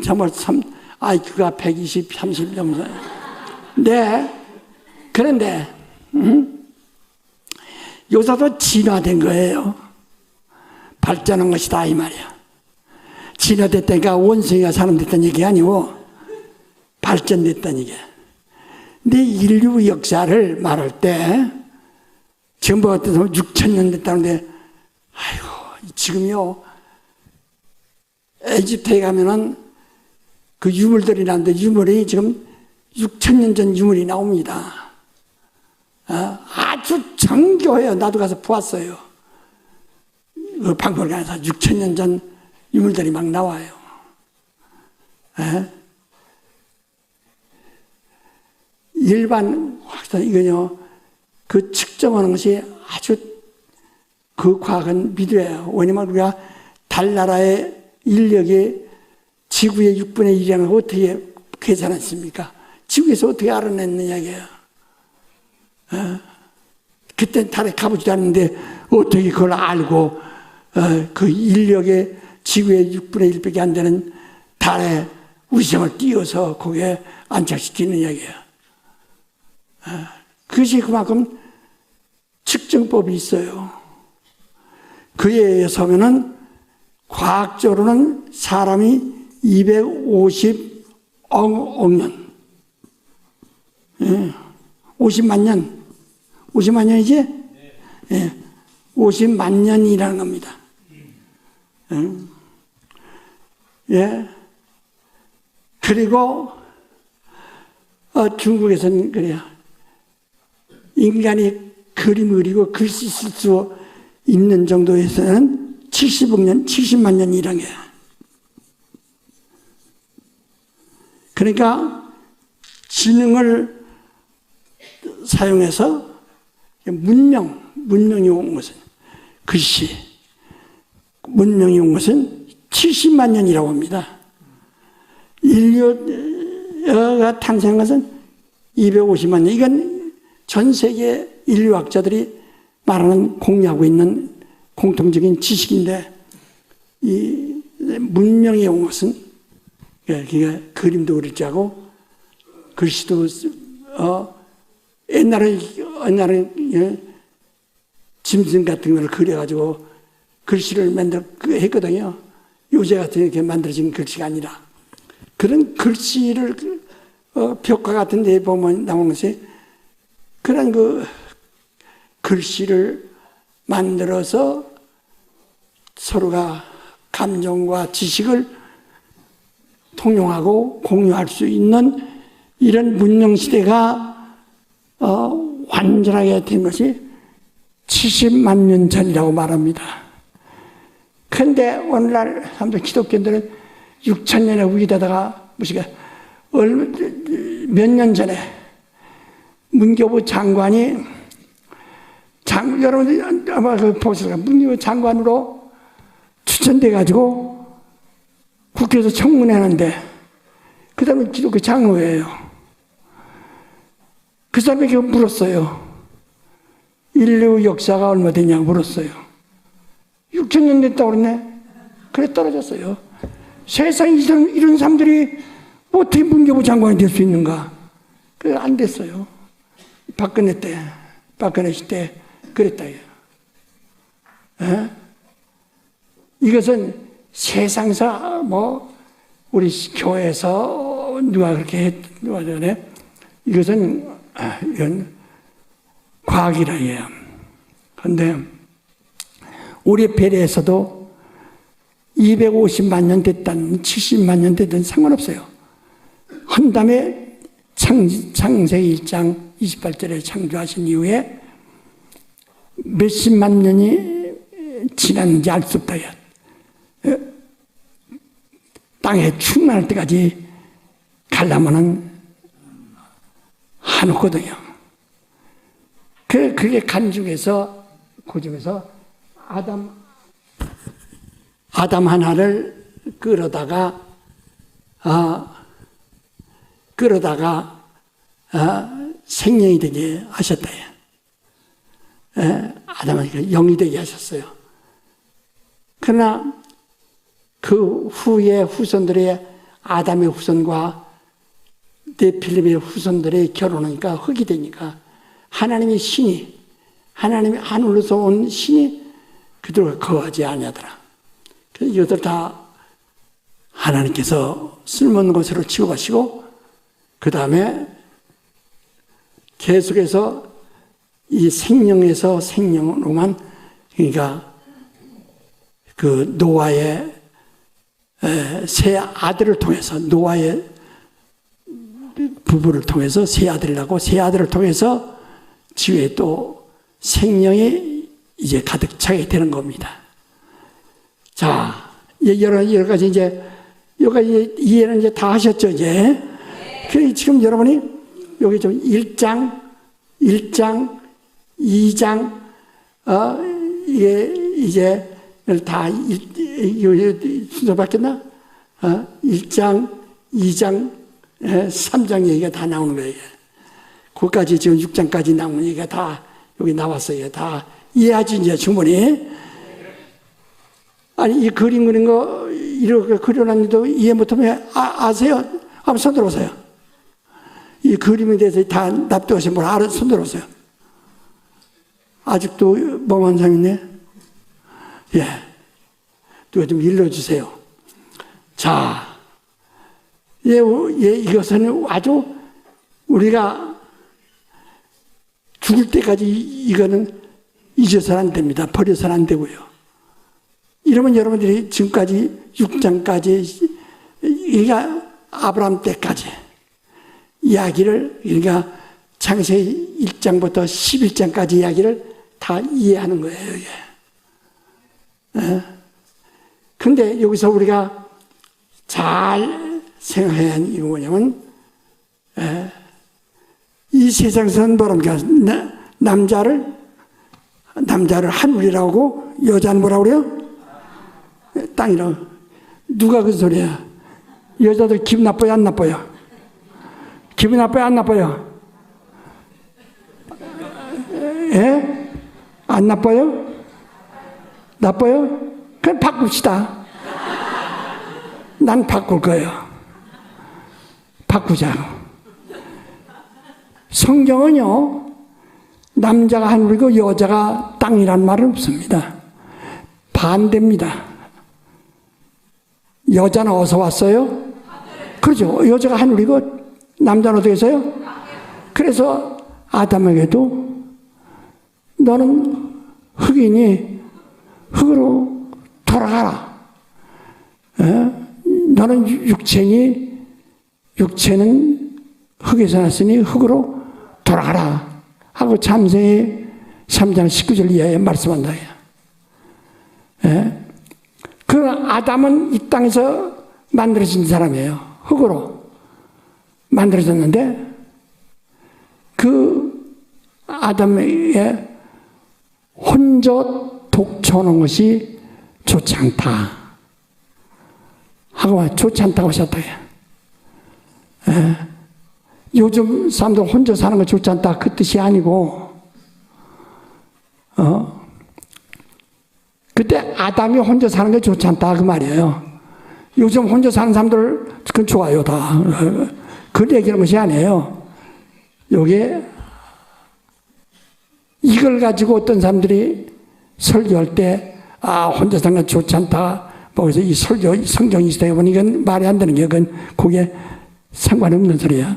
정말 참, IQ가 120, 30 정도. 네, 그런데, 여기서도 진화된 거예요. 발전한 것이다, 이 말이야. 진화됐다니까 원숭이가 사람 됐다는 얘기 아니고, 발전됐다는 얘기야. 근데 인류 역사를 말할 때, 지금과 같아서 6,000년 됐다는데, 아이고, 지금요, 에집트에 가면은 그 유물들이 나오는데 유물이 지금 6,000년 전 유물이 나옵니다. 아주 정교해요. 나도 가서 보았어요. 그 박물관에서 6,000년 전 유물들이 막 나와요. 일반 과학자 이거요, 그 측정하는 것이 아주 그 과학은 미드예요. 왜냐면 우리가 달나라의 인력이 지구의 6분의 1이라는 걸 어떻게 계산했습니까? 지구에서 어떻게 알아냈느냐 이게요. 그때 달에 가보지도 않는데 어떻게 그걸 알고 그 인력의 지구의 6분의 1밖에 안 되는 달에 위성을 띄워서 거기에 안착시키느냐 이게요. 그것이 그만큼 측정법이 있어요. 그에 의해서면은 과학적으로는 사람이 250억 년, 50만 년, 50만 년이지? 50만 년이라는 겁니다. 예. 그리고 중국에서는 그래요. 인간이 그림 그리고 글씨 쓸 수 있는 정도에서는 70억 년, 70만 년이란 게. 그러니까 지능을 사용해서 문명이 온 것은 글씨, 문명이 온 것은 70만 년이라고 합니다. 인류가 탄생한 것은 250만 년. 이건 전 세계 인류학자들이 말하는 공유하고 있는 공통적인 지식인데, 이 문명이 온 것은 그러니까 그림도 그릴 줄 알고 글씨도 옛날에 짐승 같은 걸 그려가지고 글씨를 했거든요. 요새 같은 이렇게 만들어진 글씨가 아니라 그런 글씨를 벽화 같은 데 보면 나오는 것이 그런 그 글씨를 만들어서 서로가 감정과 지식을 통용하고 공유할 수 있는 이런 문명 시대가 완전하게 된 것이 70만 년 전이라고 말합니다. 그런데 오늘날 사람들 기독교인들은 6,000년의 위기다다가 몇 년 전에 문교부 장관이 여러분들 아마 보셨을 문교부 장관으로 추천돼 가지고 국회에서 청문회하는데 그 사람은 기독교 장로예요. 그 사람에게 물었어요. 인류 역사가 얼마 되냐고 물었어요. 6,000년 됐다고 그랬네. 그래 떨어졌어요. 세상에 이런 사람들이 어떻게 문교부 장관이 될 수 있는가? 그래 안 됐어요. 박근혜 시대 그랬다. 이것은 세상사 우리 교회에서 누가 그렇게 누가 전에 이것은 이건 과학이라 해요. 그런데 우리 배려에서도 250만 년 됐든 70만 년 됐든 상관없어요. 한 다음에 창세기 1장 28절에 창조하신 이후에 몇십만 년이 지났는지 알 수 없다. 땅에 충만할 때까지 가려면은 한없거든요. 그게 간중에서 그 중에서 아담 하나를 끌어다가 생명이 되게 하셨다. 아담은 영이 되게 하셨어요. 그러나 그 후에 후손들의 아담의 후손과 네필림의 후손들의 결혼하니까 흙이 되니까 하나님의 신이 하나님의 하늘로서 온 신이 그들과 거하지 아니하더라. 그래서 이것들 다 하나님께서 쓸모없는 것으로 치워가시고 그 다음에 계속해서 이 생명에서 생명으로만 그러니까 그 노아의 세 아들을 통해서 노아의 부부를 통해서 세 아들을 낳고 세 아들을 통해서 지구에 또 생명이 이제 가득 차게 되는 겁니다. 자, 여러 가지 이제 여러 가지 이해는 이제 다 하셨죠, 이제. 그래 지금 여러분이 여기 좀 1장, 2장, 이게 이제 다 순서 바뀌었나? 1장, 2장, 3장 얘기가 다 나오는 거예요. 그까지 지금 6장까지 나오는 얘기가 다 여기 나왔어요. 다 이해하지, 이제 충분히. 아니, 이 그림 그린 거, 이렇게 그려놨는데도 이해 못하면 아세요? 한번 손 들어보세요. 이 그림에 대해서 다 납득하신 분 손 들어보세요. 아직도 멍한 상 있네? 예. 누가 좀 일러주세요. 자, 이것은 아주 우리가 죽을 때까지 이거는 잊어서는 안 됩니다. 버려서는 안 되고요. 이러면 여러분들이 지금까지 6장까지, 그러니까 아브라함 때까지 이야기를, 그러니까 창세기 1장부터 11장까지 이야기를 다 이해하는 거예요, 이게. 근데 여기서 우리가 잘 생각해야 하는 이유가 뭐냐면, 이 세상에서는 뭐랍니까? 남자를 하늘이라고 하고, 여자는 뭐라고 그래요? 땅이라고. 누가 그 소리야? 여자들 기분 나빠요, 안 나빠요? 기분 나빠요, 안 나빠요? 예? 안 나빠요? 나빠요? 그럼 바꿉시다. 난 바꿀 거예요. 바꾸자고. 성경은요, 남자가 하늘이고 여자가 땅이란 말은 없습니다. 반대입니다. 여자는 어디서 왔어요? 그렇죠. 여자가 하늘이고 남자는 어디서 있어요? 그래서 아담에게도 너는 흙이니 흙으로 돌아가라. 너는 육체니 육체는 흙에서 났으니 흙으로 돌아가라 하고 창세기 3장 19절 이하에 말씀한다. 그 아담은 이 땅에서 만들어진 사람이에요. 흙으로 만들어졌는데 그 아담에게 혼자 독처하는 것이 좋지 않다 하고 좋지 않다고 하셨다. 요즘 사람들 혼자 사는 거 좋지 않다 그 뜻이 아니고 그때 아담이 혼자 사는 게 좋지 않다 그 말이에요. 요즘 혼자 사는 사람들 그건 좋아요 다. 그 얘기하는 것이 아니에요. 요게 이걸 가지고 어떤 사람들이 설교할 때 혼자 사는 건 좋지 않다. 그래서 이 설교 성경이 있어요. 이건 말이 안 되는 게 그게 상관없는 소리야.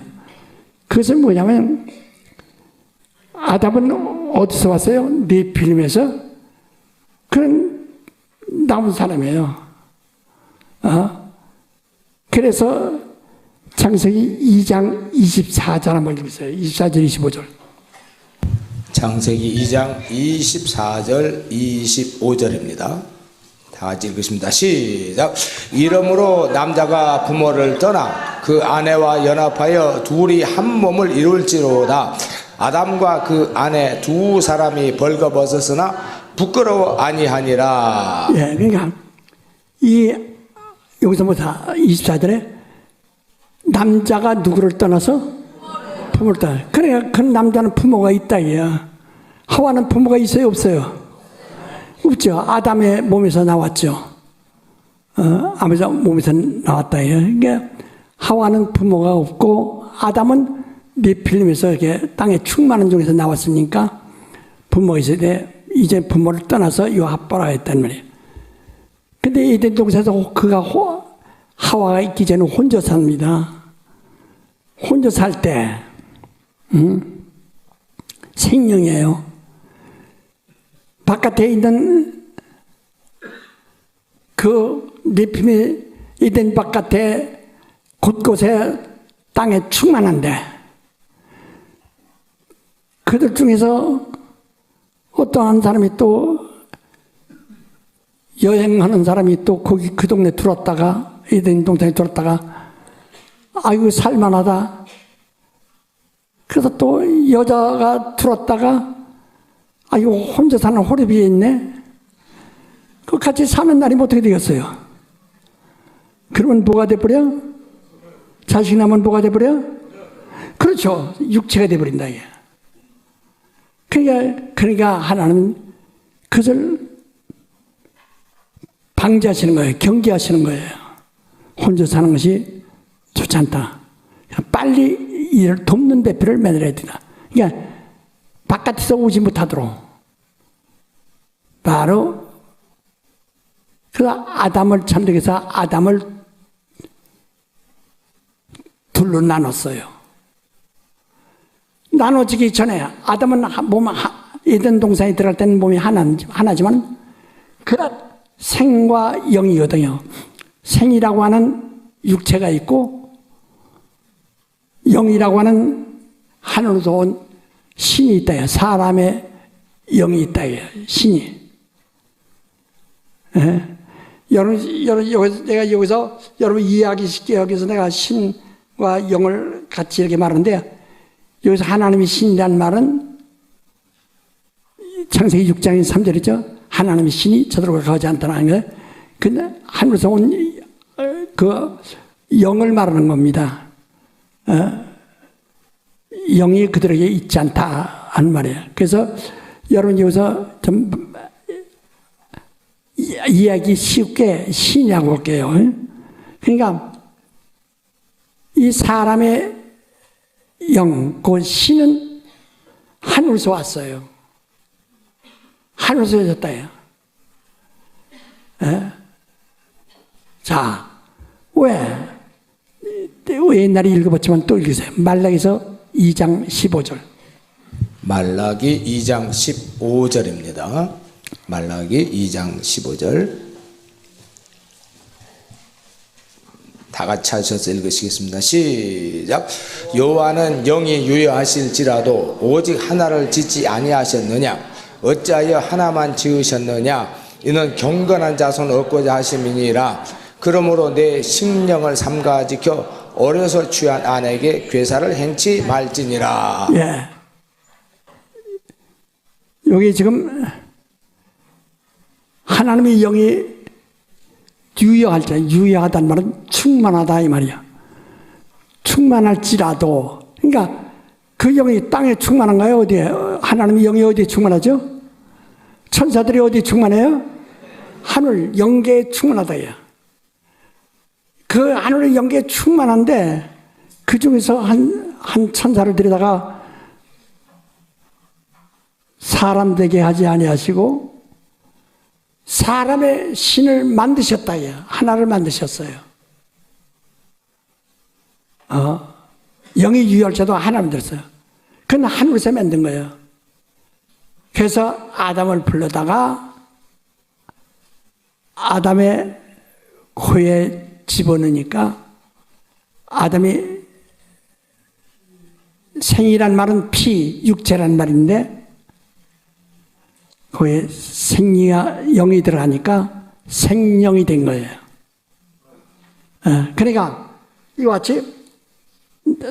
그것은 뭐냐면 아담은 어디서 왔어요? 네필림에서 그런 나온 사람이에요. 그래서 창세기 2장 24절 한번 읽으세요. 24절 25절. 창세기 2장 24절 25절입니다. 다 같이 읽으십니다. 시작. 이러므로 남자가 부모를 떠나 그 아내와 연합하여 둘이 한 몸을 이룰지로다. 아담과 그 아내 두 사람이 벌거벗었으나 부끄러워 아니하니라. 예, 그러니까 여기서 뭐다 24절에 남자가 누구를 떠나서 부모를 떠나. 그러니까 그 남자는 부모가 있다 이야. 하와는 부모가 있어요, 없어요? 없죠. 아담의 몸에서 나왔죠. 아버지 몸에서 나왔다 이야. 그러니까 하와는 부모가 없고 아담은 네필림에서 이렇게 땅에 충만한 중에서 나왔으니까 부모가 있어야 돼. 이제 부모를 떠나서 이 아빠라 했단 말이에요. 근데 에덴 동산에서 그가 하와가 있기 전에 혼자 삽니다. 혼자 살 때 생명이에요. 바깥에 있는 그 네필림의 에덴 바깥에 곳곳에 땅에 충만한데 그들 중에서 어떠한 사람이 또 여행하는 사람이 또 거기 그 동네 들어왔다가 에덴 동산에 들어왔다가 아이고 살만하다. 그래서 또 여자가 들어왔다가 아이고 혼자 사는 호레비에 있네. 그 같이 사는 날이 어떻게 되겠어요? 그러면 뭐가 돼버려? 자식 나면 뭐가 돼버려? 그렇죠. 육체가 돼버린다. 이게. 그러니까 하나님은 그것을 방지하시는 거예요. 경계하시는 거예요. 혼자 사는 것이 좋지 않다. 빨리 이를 돕는 배필을 만들어야 된다. 그러니까 바깥에서 오지 못하도록 바로 그 아담을 천국에서 아담을 둘로 나눴어요. 나눠지기 전에 아담은 몸 에덴 동산에 들어갈 때는 몸이 하나지만 그런 생과 영이거든요. 생이라고 하는 육체가 있고 영이라고 하는 하늘로서 온 신이 있다. 사람의 영이 있다. 신이. 예? 여러분, 내가 여기서 여러분 이해하기 쉽게 여기 위해서 내가 신과 영을 같이 이렇게 말하는데 여기서 하나님이 신이라는 말은 창세기 6장 3절이죠. 하나님이 신이 저들과 가지 않다는 거예요. 근데 하늘에서 온 그 영을 말하는 겁니다. 영이 그들에게 있지 않다 하는 말이에요. 그래서 여러분 여기서 좀 이해하기 쉽게 신이라고 할게요. 그러니까 이 사람의 영, 그 신은 하늘에서 왔어요. 하늘에서 오셨다요. 자, 왜 옛날에 읽어봤지만 또 읽으세요. 말라기서 2장 15절. 말라기 2장 15절입니다. 말라기 2장 15절. 다 같이 하셔서 읽으시겠습니다. 시작. 여호와는 영이 유효하실지라도 오직 하나를 짓지 아니하셨느냐? 어찌하여 하나만 지으셨느냐? 이는 경건한 자손 얻고자 하심이니라. 그러므로 내 심령을 삼가 지켜 어려서 취한 아내에게 괴사를 행치 말지니라. 예. 여기 지금 하나님의 영이 유효할 때, 유효하다는 말은 충만하다 이 말이야. 충만할지라도, 그러니까 그 영이 땅에 충만한가요? 어디에? 하나님의 영이 어디에 충만하죠? 천사들이 어디에 충만해요? 하늘 영계에 충만하다야. 그 하늘의 영계에 충만한데 그 중에서 한 천사를 들여다가 사람 되게 하지 아니하시고 사람의 신을 만드셨다야. 하나를 만드셨어요. 영이 유효할 때도 하나를 만들었어요. 그건 하늘에서 만든 거예요. 그래서 아담을 불러다가 아담의 코에 집어넣으니까 아담이 생이란 말은 피, 육체란 말인데 거기에 생리가 영이 들어가니까 생령이 된 거예요. 그러니까 이와 같이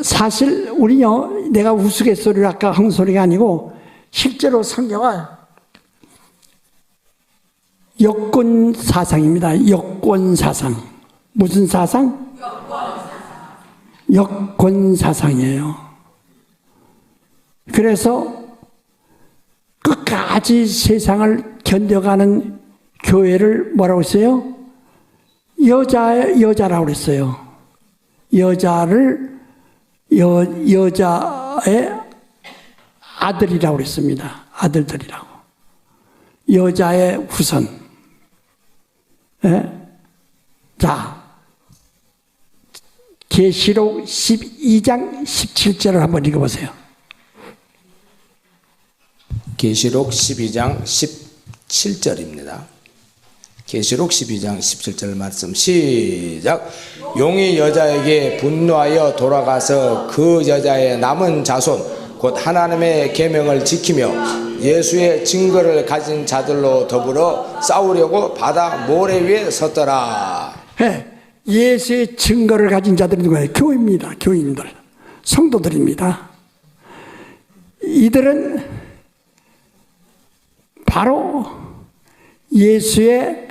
사실 우리요, 내가 우스갯소리를 아까 한 소리가 아니고 실제로 성경은 여권 사상입니다. 여권 사상. 무슨 사상? 여권 사상이에요. 그래서 끝까지 세상을 견뎌가는 교회를 뭐라고 했어요? 여자라고 그랬어요. 여자의 아들이라고 그랬습니다. 아들들이라고. 여자의 후손. 자, 계시록 12장 17절을 한번 읽어보세요. 계시록 12장 17절입니다. 계시록 12장 17절 말씀 시작. 용이 여자에게 분노하여 돌아가서 그 여자의 남은 자손 곧 하나님의 계명을 지키며 예수의 증거를 가진 자들로 더불어 싸우려고 바다 모래 위에 섰더라. 예수의 증거를 가진 자들이 누구예요? 교회입니다. 교인들, 성도들입니다. 이들은 바로 예수의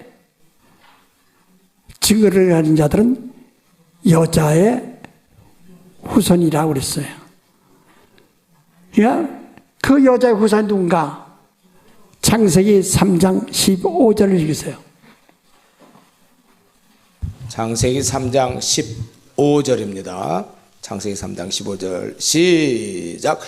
증거를 가진 자들은 여자의 후손이라고 그랬어요. 그러니까 그 여자의 후손이 누군가? 창세기 3장 15절을 읽으세요. 창세기 3장 15절입니다. 창세기 3장 15절 시작.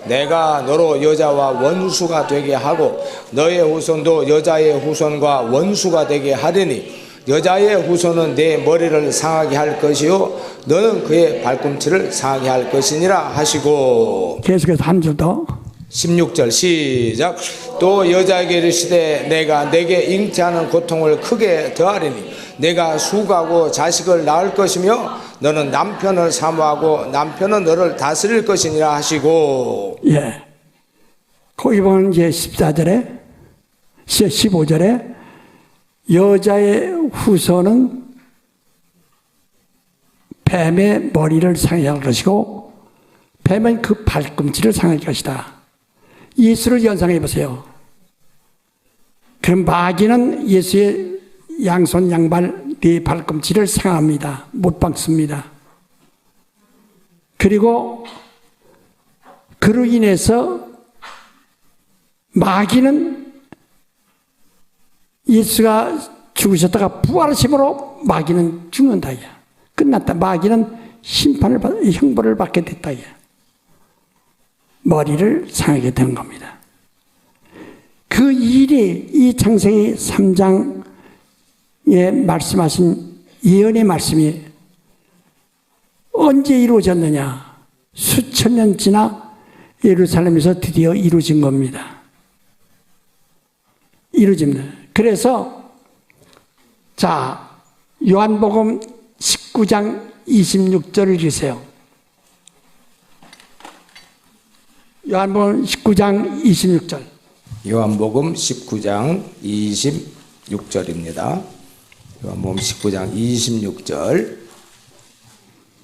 내가 너로 여자와 원수가 되게 하고 너의 후손도 여자의 후손과 원수가 되게 하리니 여자의 후손은 내 머리를 상하게 할 것이요 너는 그의 발꿈치를 상하게 할 것이니라 하시고, 계속해서 한 줄 더. 16절 시작. 또 여자에게 이르시되 내가 내게 잉태하는 고통을 크게 더하리니 내가 수고하고 자식을 낳을 것이며 너는 남편을 사모하고 남편은 너를 다스릴 것이니라 하시고. 예. 거기 보면 이제 14절에 15절에 여자의 후손은 뱀의 머리를 상하게 할 것이고 뱀은 그 발꿈치를 상할 것이다. 예수를 연상해 보세요. 그럼 마귀는 예수의 양손 양발 네 발꿈치를 상합니다. 못 박습니다. 그리고 그로 인해서 마귀는 예수가 죽으셨다가 부활하심으로 마귀는 죽는다. 끝났다. 마귀는 형벌을 받게 됐다. 머리를 상하게 되는 겁니다. 그 일이 이 창세기 3장에 말씀하신 예언의 말씀이 언제 이루어졌느냐? 수천 년 지나 예루살렘에서 드디어 이루어진 겁니다. 이루어집니다. 그래서 자, 요한복음 19장 26절을 읽으세요. 요한복음 19장 26절. 요한복음 19장 26절입니다. 요한복음 19장 26절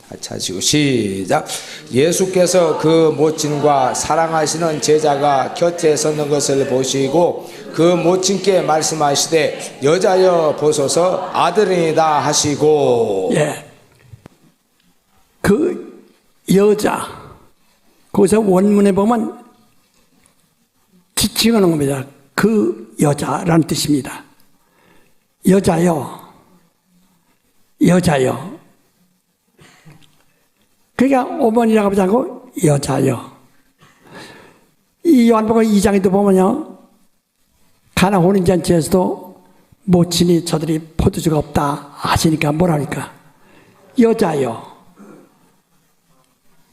같이 하시고 시작. 예수께서 그 모친과 사랑하시는 제자가 곁에 섰는 것을 보시고 그 모친께 말씀하시되 여자여 보소서 아들이다 하시고. 예. 그 여자 거기서 원문에 보면 지칭하는 겁니다. 그 여자라는 뜻입니다. 여자요. 여자요. 그러니까 어머니라고 하지 않고 여자요. 이 요한복음 2장에도 보면요. 가나 혼인잔치에서도 모친이 저들이 포도주가 없다 하시니까 뭐라니까 여자요.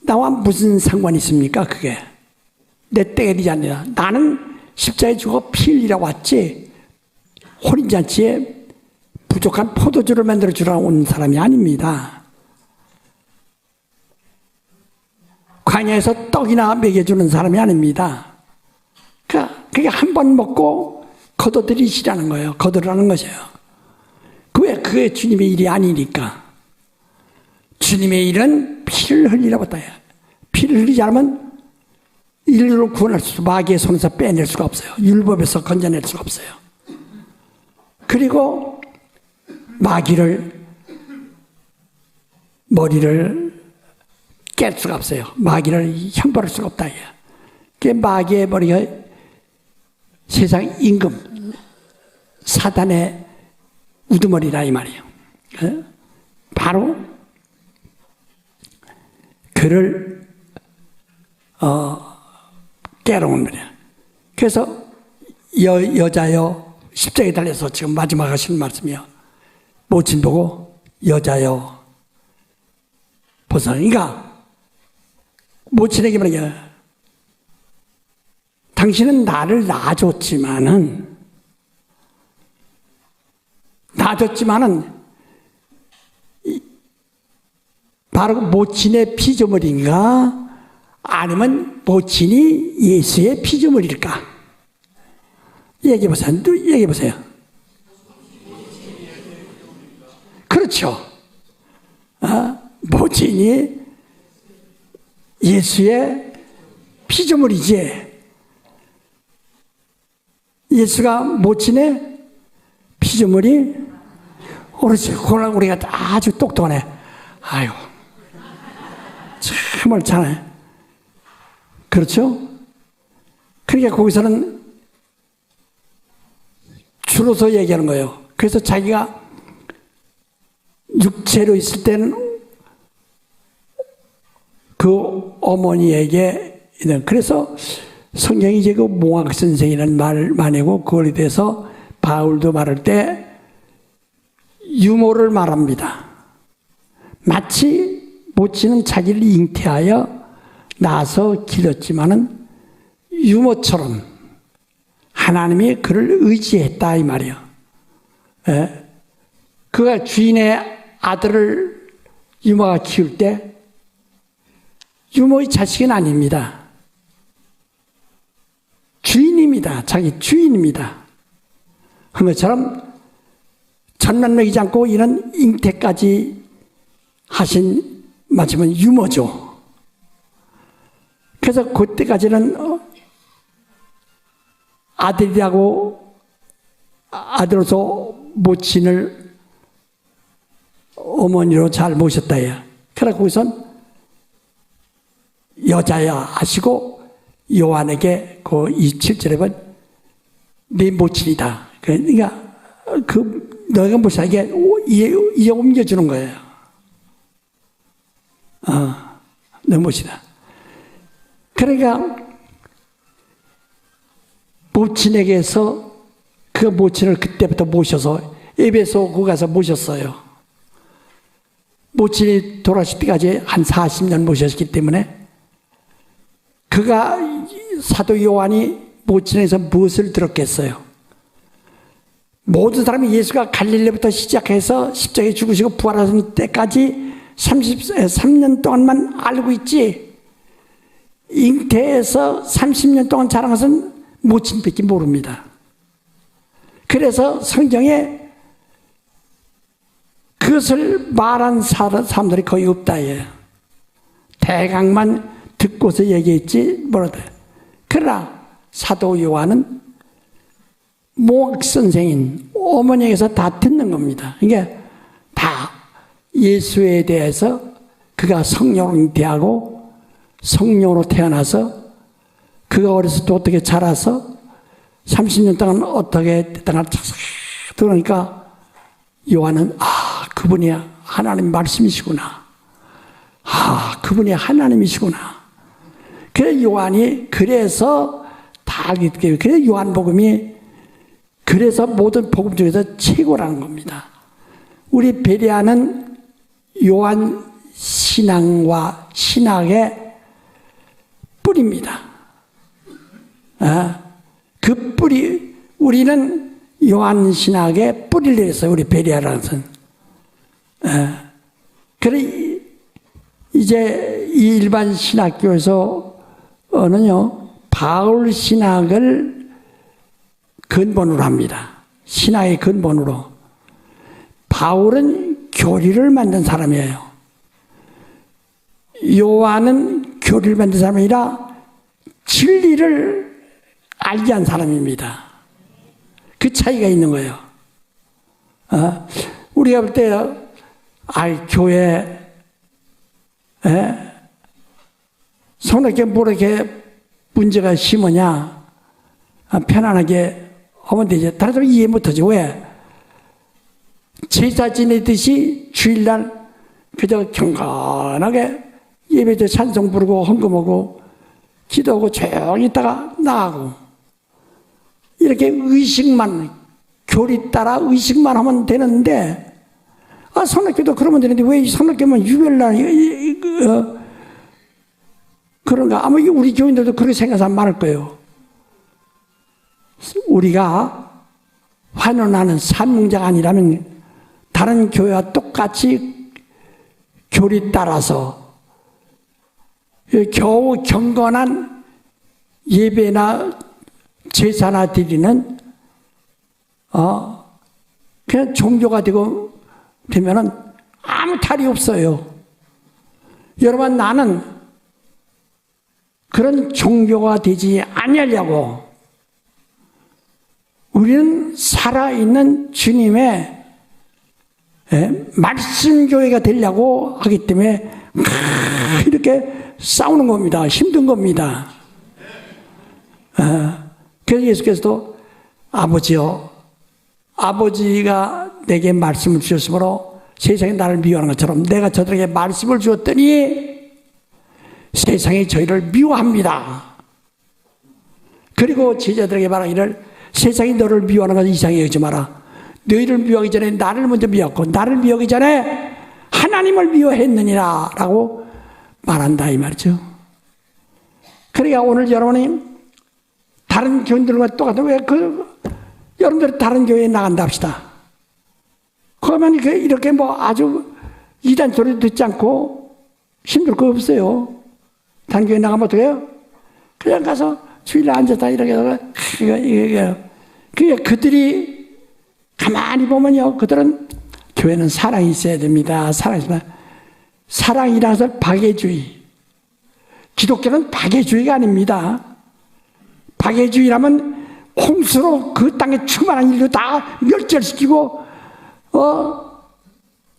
나와 무슨 상관이 있습니까? 그게 내 땡이지 않느냐. 나는 십자가에 죽어 피 흘리러 왔지 혼인잔치에 부족한 포도주를 만들어 주러 온 사람이 아닙니다. 광야에서 떡이나 먹여주는 사람이 아닙니다. 그게 한 번 먹고 거둬들이시라는 거예요. 거두라는 것이에요. 그게 주님의 일이 아니니까. 주님의 일은 피를 흘리라고 했다. 피를 흘리지 않으면 인류를 구원할 수, 마귀의 손에서 빼낼 수가 없어요. 율법에서 건져낼 수가 없어요. 그리고 머리를 깰 수가 없어요. 마귀를 형벌할 수가 없다. 그 마귀의 머리가 세상 임금, 사단의 우두머리라 이 말이에요. 바로 그를 깨러온 거예요. 그래서 여자여 십자가에 달려서 지금 마지막 하시는 말씀이요. 모친 보고 여자여 보소. 그러니까 모친에게 말이야. 당신은 나를 낳아줬지만은 바로 모친의 피조물인가 아니면 모친이 예수의 피조물일까? 얘기해보세요. 그렇죠. 모친이 예수의 피조물이지. 예수가 모친의 피조물이 그렇지. 그걸 우리가 아주 똑똑하네. 아유, 참 옳잖아요. 그렇죠? 그러니까 거기서는 줄여서 얘기하는 거예요. 그래서 자기가 육체로 있을 때는 그 어머니에게, 그래서 성경이 이제 그 몽학 선생이라는 말을 만들고 그거에 대해서 바울도 말할 때 유모를 말합니다. 마치 모치는 자기를 잉태하여 낳아서 길렀지만은 유모처럼 하나님이 그를 의지했다 이 말이에요. 예? 그가 주인의 아들을 유모가 키울 때 유모의 자식은 아닙니다. 주인입니다. 자기 주인입니다. 그 것처럼 전만 먹이지 않고 이런 잉태까지 하신 마침은 유모죠. 그래서 그때까지는 아들이라고 아들로서 모친을 어머니로 잘 모셨다요. 그래서 거기선 여자야 하시고 요한에게 그 27절에 보면 네 모친이다. 그러니까 너희가 모시게 이에 옮겨주는 거예요. 너 모친이다. 그러니까 모친에게서 그 모친을 그때부터 모셔서 에베소 그 가서 모셨어요. 모친이 돌아가실 때까지 한 40년 모셨기 때문에 그가 사도 요한이 모친에서 무엇을 들었겠어요? 모든 사람이 예수가 갈릴리부터 시작해서 십자가에 죽으시고 부활하신 때까지 33년 동안만 알고 있지 잉태에서 30년 동안 자란 것은 모친밖에 모릅니다. 그래서 성경에 그것을 말한 사람들이 거의 없다. 대강만 듣고서 얘기했지 뭐라도. 그러나 사도 요한은 몽학 선생인 어머니에게서 다 듣는 겁니다. 이게 다 예수에 대해서 그가 성령으로 잉태하고 성령으로 태어나서 그가 어렸을 때 어떻게 자라서 30년 동안 어떻게 됐다가 그러니까 요한은 그분이 하나님 말씀이시구나. 그분이 하나님이시구나. 그래서 요한이 그래서 다 알게 되고 그래서 요한복음이 그래서 모든 복음 중에서 최고라는 겁니다. 우리 베레아는 요한 신앙과 신학의 뿌리입니다. 그 뿌리, 우리는 요한 신학의 뿌리를 내서 우리 베레아라는 선. 그래, 이제 이 일반 신학교에서는요, 바울 신학을 근본으로 합니다. 신학의 근본으로. 바울은 교리를 만든 사람이에요. 요한은 교리를 만든 사람이 아니라 진리를 알게 한 사람입니다. 그 차이가 있는 거예요. 우리가 볼 때, 교회, 손에게 뭐 이렇게 문제가 심하냐, 편안하게 하면 되지. 다른 사람 이해 못하지. 왜? 제사 지내듯이 주일날 그저 경건하게 예배때 찬송 부르고 헌금하고 기도하고 조용히 있다가 나가고 이렇게 의식만 교리 따라 의식만 하면 되는데 선악교도 그러면 되는데 왜 선악교만 유별날 그런가? 아마 우리 교인들도 그렇게 생각해서 많을 거예요. 우리가 환원하는 산문자가 아니라면 다른 교회와 똑같이 교리 따라서 겨우 경건한 예배나 제사나 드리는 그냥 종교가 되면은 아무 탈이 없어요. 여러분, 나는 그런 종교가 되지 아니하려고 우리는 살아있는 주님의 말씀교회가 되려고 하기 때문에 이렇게 싸우는 겁니다. 힘든 겁니다. 그래서 예수께서도 아버지요, 아버지가 내게 말씀을 주셨으므로 세상이 나를 미워하는 것처럼 내가 저들에게 말씀을 주었더니 세상이 저희를 미워합니다. 그리고 제자들에게 말하기를 세상이 너를 미워하는 것을 이상히 여기지 마라. 너희를 미워하기 전에 나를 먼저 미워했고 나를 미워하기 전에 하나님을 미워했느니라 라고 말한다 이 말이죠. 그러니까 오늘 여러분이 다른 교인들과 똑같은 왜 여러분들이 다른 교회에 나간다 합시다. 그러면 이렇게 뭐 아주 이단 소리 듣지 않고 힘들 거 없어요. 다른 교회 나가면 어떻게 해요? 그냥 가서 주일에 앉아서 이렇게 하다가 그게 그들이 가만히 보면요, 그들은 교회는 사랑이 있어야 됩니다. 사랑이라는 것은 박애주의. 기독교는 박애주의가 아닙니다. 박애주의라면 홍수로 그 땅에 충만한 일도 다 멸절시키고,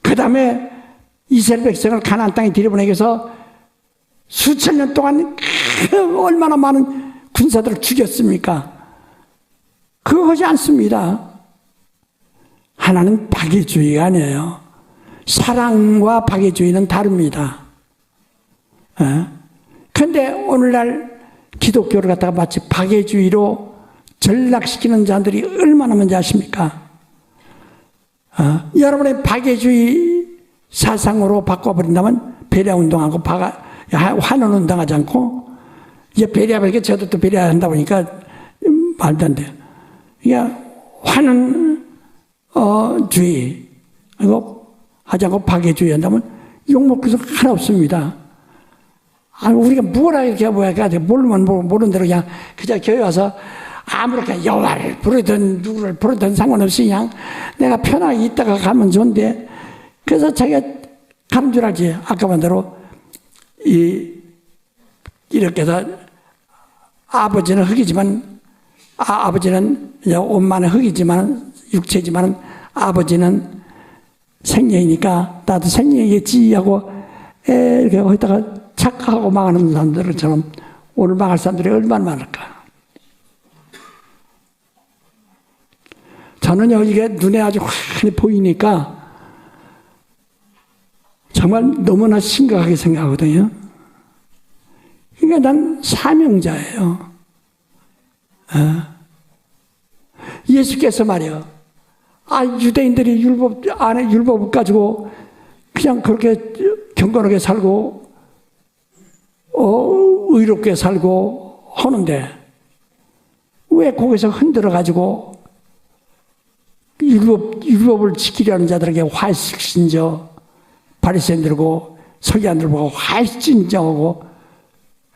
그 다음에 이스라엘 백성을 가나안 땅에 들여보내서 수천 년 동안 얼마나 많은 군사들을 죽였습니까? 그거 하지 않습니다. 하나는 박애주의가 아니에요. 사랑과 박애주의는 다릅니다. 그런데 오늘날 기독교를 갖다가 마치 박애주의로 전락시키는 자들이 얼마나 많은지 아십니까? 여러분의 박애주의 사상으로 바꿔버린다면 배려운동하고 환원운동하지 않고 이제 배려하니까 저도 또 배려한다 보니까 말도 안 돼요. 그러니까 환원주의 그리고 하지 않고 박애주의 한다면 욕먹을 수 하나 없습니다. 우리가 뭐라 이렇게 모르는 대로 그냥 교회 와서 아무렇게 여호와를 부르든 누구를 부르든 상관없이 그냥 내가 편하게 있다가 가면 좋은데 그래서 자기가 가는 줄 알지. 아까 말대로 이렇게 해서 아버지는 흙이지만 아버지는 옷만은 흙이지만 육체지만 아버지는 생명이니까 나도 생명이겠지 하고 이렇게 거기다가 착각하고 망하는 사람들처럼 오늘 망할 사람들이 얼마나 많을까. 저는요 이게 눈에 아주 환히 보이니까 정말 너무나 심각하게 생각하거든요. 그러니까 난 사명자예요. 예수께서 말이요. 유대인들이 율법을 가지고 그냥 그렇게 경건하게 살고, 의롭게 살고 하는데, 왜 거기서 흔들어가지고 율법을 지키려는 자들에게 활신저, 바리새인들고 서기관들 보고 활신저하고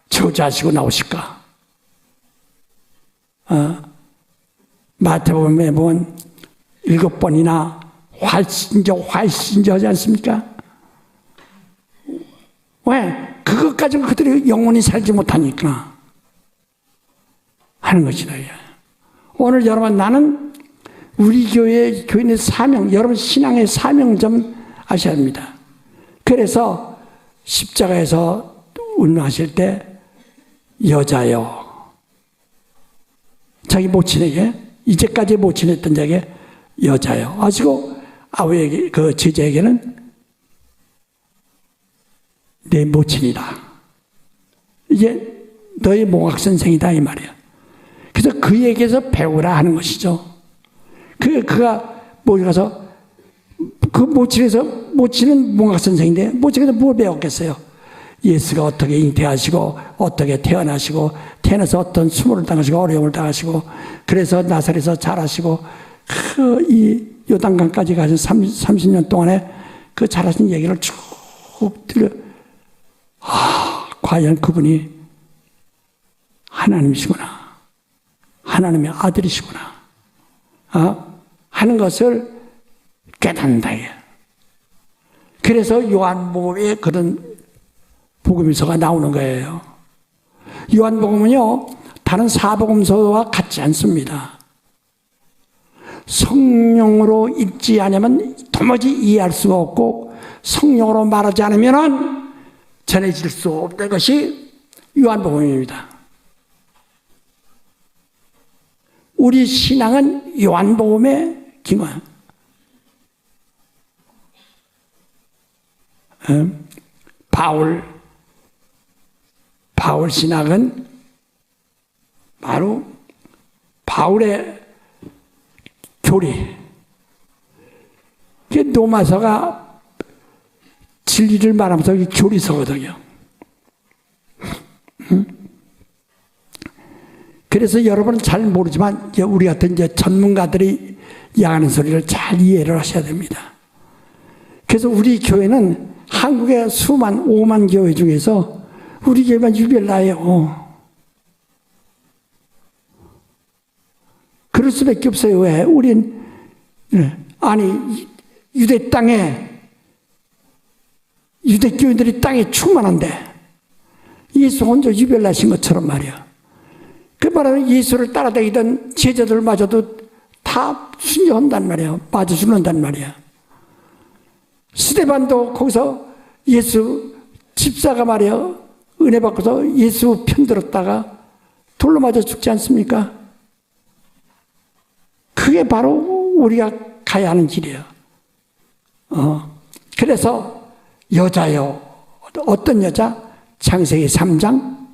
저주하시고 나오실까? 마태복음에 보면 7번이나 활신저 하지 않습니까? 왜? 그것 가지고 그들이 영원히 살지 못하니까 하는 것이다. 오늘 여러분 나는 우리 교인의 사명, 여러분 신앙의 사명 좀 아셔야 합니다. 그래서 십자가에서 운명하실 때 여자요. 자기 모친에게 이제까지 모친했던 자에게 여자요. 아시고 아우에게 그 제자에게는 내 모친이다. 이게 너의 몽학 선생이다 이 말이야. 그래서 그에게서 배우라 하는 것이죠. 그가 모임 가서 그 모친은 몽학 선생인데 모친에서 뭘 배웠겠어요? 예수가 어떻게 잉태하시고 어떻게 태어나시고 태어나서 어떤 수모를 당하시고 어려움을 당하시고 그래서 나사렛에서 자라시고 이 요단강까지 가신 30년 동안에 그 자라신 얘기를 쭉 들려. 과연 그분이 하나님이시구나. 하나님의 아들이시구나. 하는 것을 깨닫는다. 그래서 요한복음에 그런 복음서가 나오는 거예요. 요한복음은요, 다른 사복음서와 같지 않습니다. 성령으로 읽지 않으면 도무지 이해할 수가 없고 성령으로 말하지 않으면 전해질 수 없는 것이 요한복음입니다. 우리 신앙은 요한복음의 기만. 바울 신학은 바로 바울의 교리. 로마서가 진리를 말하면서 교리서거든요. 그래서 여러분은 잘 모르지만 우리 같은 이제 전문가들이 이야기하는 소리를 잘 이해를 하셔야 됩니다. 그래서 우리 교회는 한국의 수만 5만 교회 중에서 우리 교회만 유별나요. 그럴 수밖에 없어요. 왜? 우린 아니 유대 땅에 유대 교인들이 땅에 충만한데 예수 혼자 유별나신 것처럼 말이야. 그 말하면 예수를 따라다니던 제자들마저도 다 순종한단 말이야. 빠져 죽는단 말이야. 스데반도 거기서 예수 집사가 말이야. 은혜 받고서 예수 편들었다가 돌로 맞아 죽지 않습니까? 그게 바로 우리가 가야 하는 길이에요. 그래서 여자요. 어떤 여자? 창세기 3장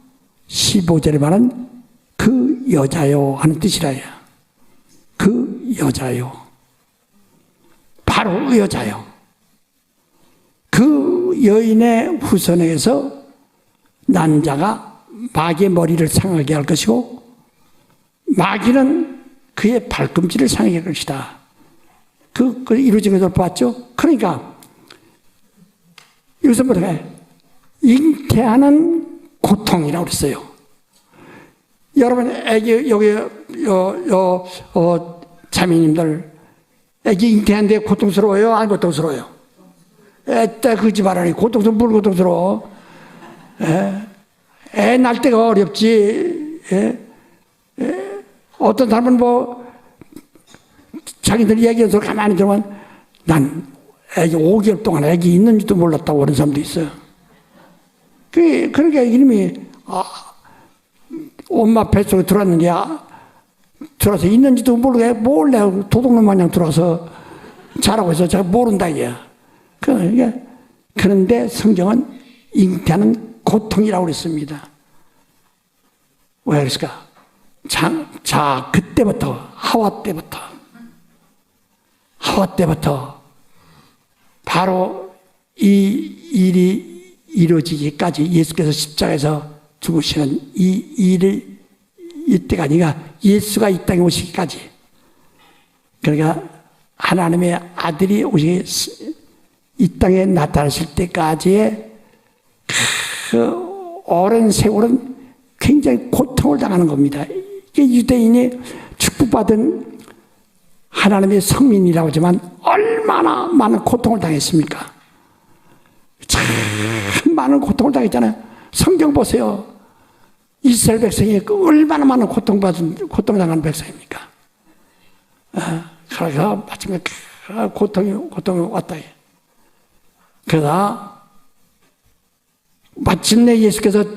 15절에 말한 그 여자요 하는 뜻이라요. 그 여자요. 바로 그 여자요. 그 여인의 후손에게서 남자가 마귀의 머리를 상하게 할 것이고 마귀는 그의 발꿈치를 상하게 할 것이다. 그 이루어진 것을 봤죠? 그러니까 여기서 뭐라 해? 잉태하는 고통이라고 그랬어요. 여러분, 애기, 여기, 자매님들, 애기 잉태하는데 고통스러워요? 안 고통스러워요? 애따 그지 말하니 고통스러워, 뭘 고통스러워? 애 날 때가 어렵지. 어떤 사람은 자기들 얘기하는 소리 가만히 들으면 난 애기 5개월 동안 애기 있는지도 몰랐다고 그런 사람도 있어요. 그러니까 이놈이, 엄마 뱃속에 들어왔는데, 들어와서 있는지도 모르게 몰래 도둑놈 마냥 들어와서 자라고 해서 제가 모른다, 이게. 그런데 성경은 잉태하는 고통이라고 그랬습니다. 왜 그랬을까? 자, 그때부터, 하와 때부터, 바로 이 일이 이루어지기까지 예수께서 십자가에서 죽으시는 이때가 아니라 예수가 이 땅에 오시기까지. 그러니까 하나님의 아들이 이 땅에 나타나실 때까지의 그 오랜 세월은 굉장히 고통을 당하는 겁니다. 이게 유대인이 축복받은 하나님의 성민이라고 하지만 얼마나 많은 고통을 당했습니까? 참 많은 고통을 당했잖아요. 성경 보세요. 이스라엘 백성이 얼마나 많은 고통당하는 백성입니까? 그래서 마침내 고통이 왔다. 그러다 마침내 예수께서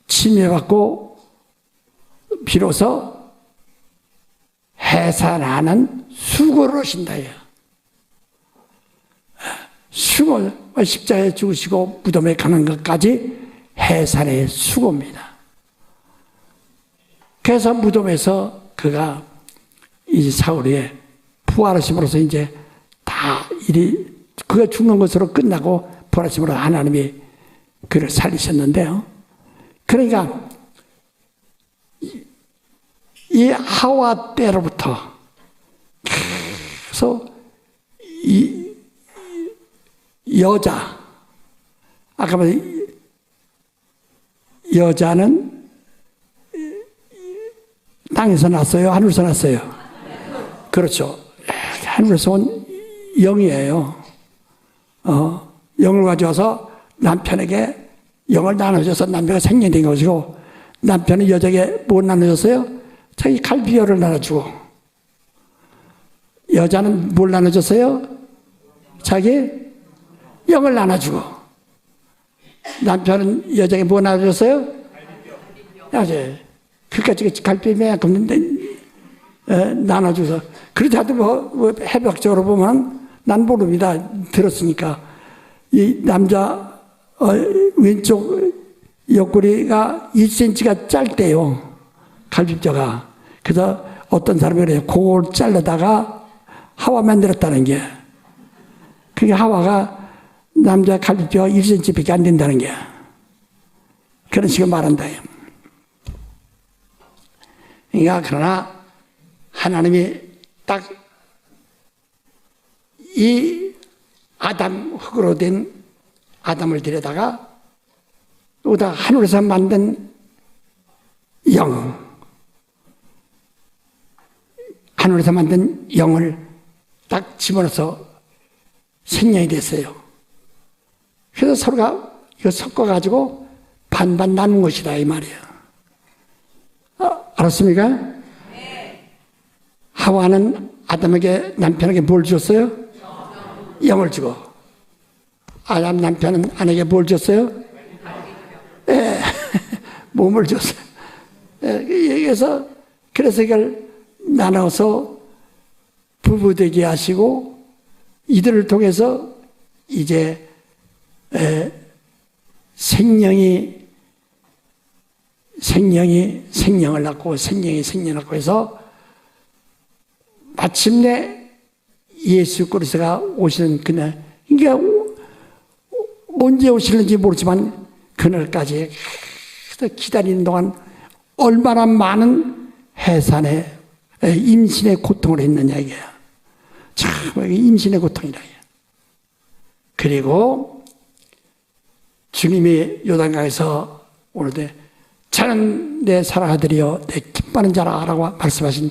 침례받고 비로소 해산하는 수고를 하신다. 수고, 십자가에 죽으시고 무덤에 가는 것까지 해산의 수고입니다. 그래서 무덤에서 그가 이 사울이 부활하심으로써 이제 다 그가 죽는 것으로 끝나고 부활하심으로 하나님이 그를 살리셨는데요. 그러니까 이 하와 때로부터 그래서 이 여자, 아까 말한 여자는 땅에서 났어요? 하늘에서 났어요? 그렇죠. 하늘에서 온 영이에요. 영을 가져와서 남편에게 영을 나눠줘서 남편이 생년된 것이고, 남편은 여자에게 뭐 나눠줬어요? 자기 갈비뼈를 나눠주고, 여자는 뭘 나눠줬어요? 자기 영을 나눠주고, 남편은 여자에게 뭐 나눠줬어요? 그까지 갈비매만큼 나눠줘서 그렇지 않아도 뭐 해박적으로 보면 난 모릅니다. 들었으니까 이 남자 왼쪽 옆구리가 1cm가 짧대요. 갈비뼈가. 그래서 어떤 사람이 그래요. 그걸 잘라다가 하와 만들었다는 게. 그게 하와가 남자 갈비뼈가 1cm밖에 안 된다는 게. 그런 식으로 말한다. 그러니까 그러나 하나님이 딱 이 아담 흙으로 된 아담을 데려다가 또다 하늘에서 만든 영, 하늘에서 만든 영을 딱 집어넣어서 생명이 됐어요. 그래서 서로가 이거 섞어가지고 반반 나눈 것이다 이 말이에요. 알았습니까? 네. 하와는 아담에게 남편에게 뭘 줬어요? 영을 주고. 아담 남편은 아내에게 뭘 줬어요? 예, 몸을 줬어요. 여기서 그래서 이걸 나눠서 부부되게 하시고 이들을 통해서 이제 생명을 낳고 생명이 생명을 낳고 해서 마침내 예수 그리스도가 오시는 그날, 그러니까 언제 오실는지 모르지만 그날까지 기다리는 동안 얼마나 많은 해산의 임신의 고통을 했느냐 이게. 참 임신의 고통이라. 그리고 주님이 요단강에서 오는데 자는 내 사랑 아들이여 내 기뻐하는 자라라고 말씀하신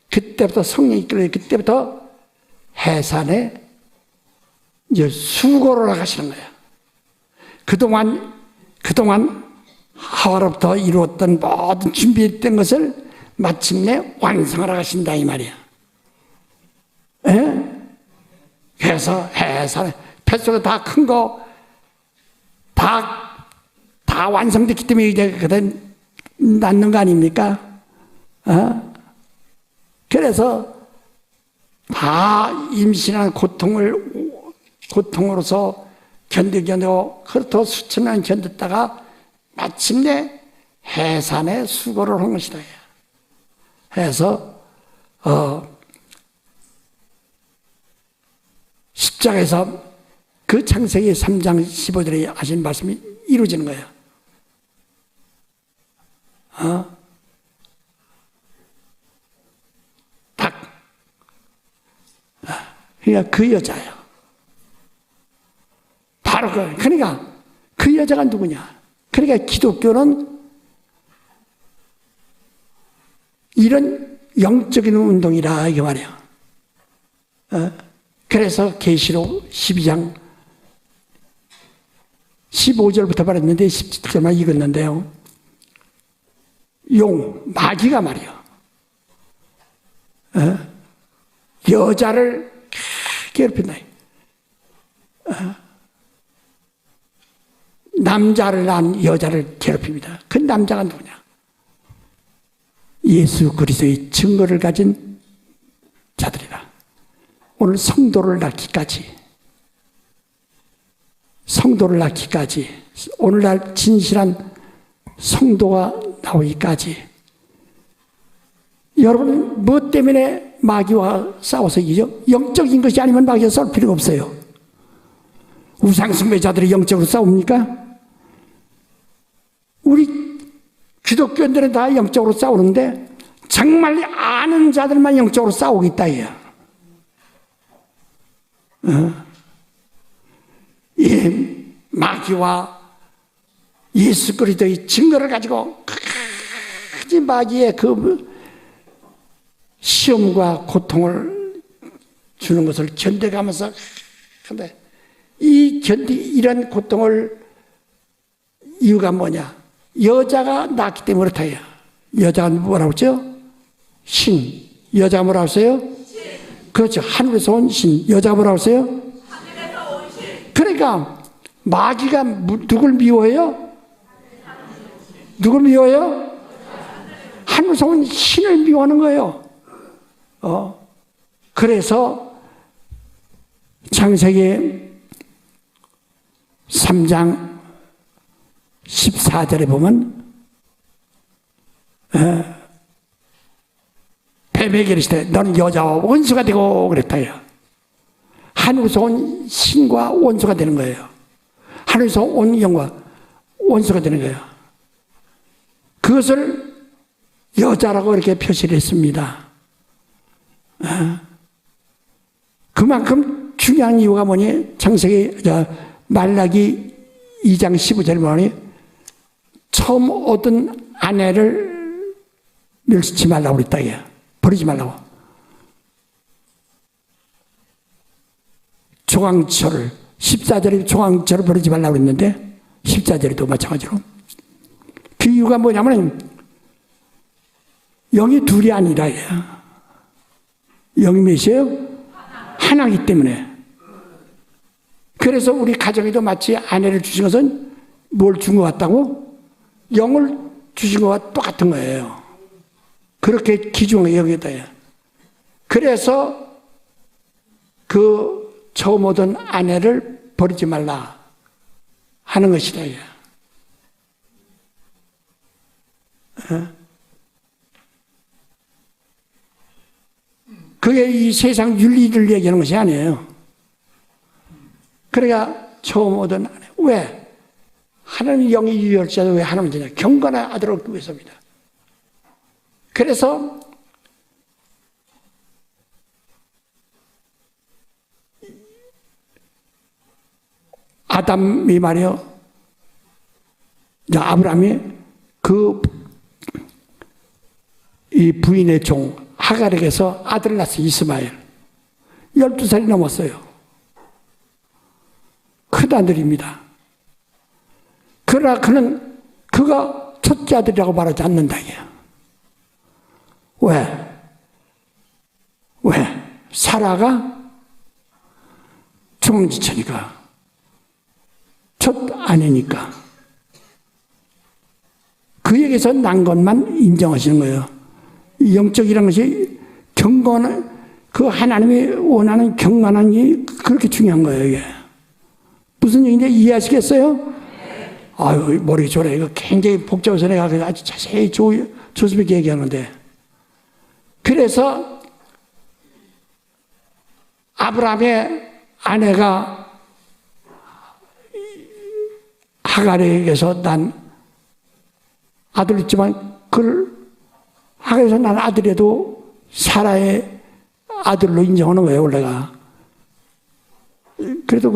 그때부터 성령이 이끌려 그때부터 해산에 이제 수고를 나가시는 거예요. 그동안 하와로부터 이루었던 모든 준비했던 것을 마침내 완성하러 가신다 이 말이야. 예? 그래서 해산에 뱃속에 다 큰 거 다 완성됐기 때문에 이제 그때 낳는 거 아닙니까? 그래서 다 임신한 고통으로서 견디고 그렇다 수천 년 견뎠다가 마침내 해산에 수고를 한 것이다. 해서 십자가에서 그 창세기 3장 15절에 하신 말씀이 이루어지는 거예요. 그러니까 그 여자예요. 바로 그러니까 그 여자가 누구냐? 그러니까 기독교는 이런 영적인 운동이라 이게 말이에요. 그래서 계시록 12장 15절부터 말했는데 17절만 읽었는데요. 마귀가 말이에요. 여자를 괴롭힌다. 남자를 낳은 여자를 괴롭힙니다. 그 남자가 누구냐? 예수 그리스도의 증거를 가진 자들이다. 오늘 성도를 낳기까지 오늘날 진실한 성도가 나오기까지 여러분 뭐 때문에 마귀와 싸워서 이기죠? 영적인 것이 아니면 마귀와 싸울 필요가 없어요. 우상숭배자들이 영적으로 싸웁니까? 우리 기독교인들은 다 영적으로 싸우는데 정말 아는 자들만 영적으로 싸우고 있다 이야. 이 마귀와 예수 그리스도의 증거를 가지고 그 마귀의 그 시험과 고통을 주는 것을 견뎌가면서 근데 이런 고통을 이유가 뭐냐? 여자가 낳기 때문에 그렇다. 여자가 뭐라고 했죠? 신. 여자가 뭐라고 했어요? 그렇죠. 하늘에서 온 신. 여자가 뭐라고 했어요? 하늘에서 온 신. 그러니까 마귀가 누굴 미워해요? 누굴 미워해요? 하늘에서 온 신을 미워하는 거예요. 그래서 창세기 3장 14절에 보면 뱀에게 이르시되 너는 여자와 원수가 되고 그랬다요. 하늘에서 온 신과 원수가 되는 거예요. 하늘에서 온 영과 원수가 되는 거예요. 그것을 여자라고 이렇게 표시를 했습니다. 그만큼 중요한 이유가 뭐니? 창세기 말라기 2장 15절에 보니 처음 얻은 아내를 멸시치 말라고 그랬다. 버리지 말라고. 조강철을 14절에 조강철을 버리지 말라고 그랬는데 14절에도 마찬가지로 그 이유가 뭐냐면 영이 둘이 아니라 영이 몇이에요? 하나이기 때문에. 그래서 우리 가정에도 마치 아내를 주신 것은 뭘 준 것 같다고? 영을 주신 것과 똑같은 거예요. 그렇게 기중을 여기다. 그래서 그 처음 얻은 아내를 버리지 말라 하는 것이다. 그게 이 세상 윤리를 얘기하는 것이 아니에요. 그러니까 처음 얻은 아내. 왜? 하나님 영이 유혈자도 왜 하나님 되냐? 경건한 아들을 얻기 위해서입니다. 그래서 아담이 말이요, 아브라함이 이 부인의 종 하갈에게서 아들을 낳았어요. 이스마엘. 12살이 넘었어요. 큰 아들입니다. 그러나 그가 첫째 아들이라고 말하지 않는다. 왜? 사라가 중지처니까. 첫 아내니까. 그에게서 난 것만 인정하시는 거예요. 영적이라는 것이 경건한, 그 하나님이 원하는 경건한 게 그렇게 중요한 거예요, 이게. 무슨 얘기인지 이해하시겠어요? 아유, 머리 좋네. 이거 굉장히 복잡해서 내가 아주 자세히 조심하게 얘기하는데. 그래서 아브라함의 아내가 하갈에게서 난 아들 있지만 하갈에서 난 아들에도 사라의 아들로 인정하는 거예요, 원래가. 그래도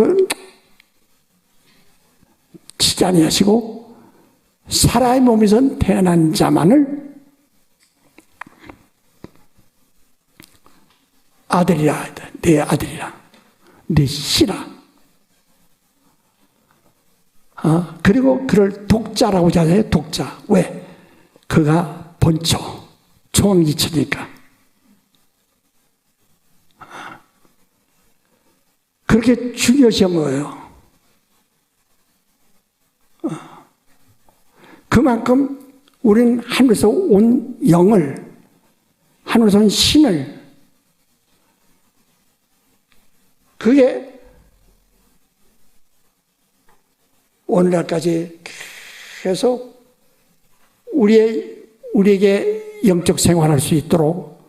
치지 아니하시고 사라의 몸에서 태어난 자만을 아들이라, 내 아들이라, 내 씨라. 그리고 그를 독자라고 하잖아요. 독자. 왜? 그가 본초, 총지처니까. 그렇게 중요시 한 거예요. 그만큼 우리는 하늘에서 온 영을, 하늘에서 온 신을, 그게 오늘날까지 계속 우리에게 영적 생활할 수 있도록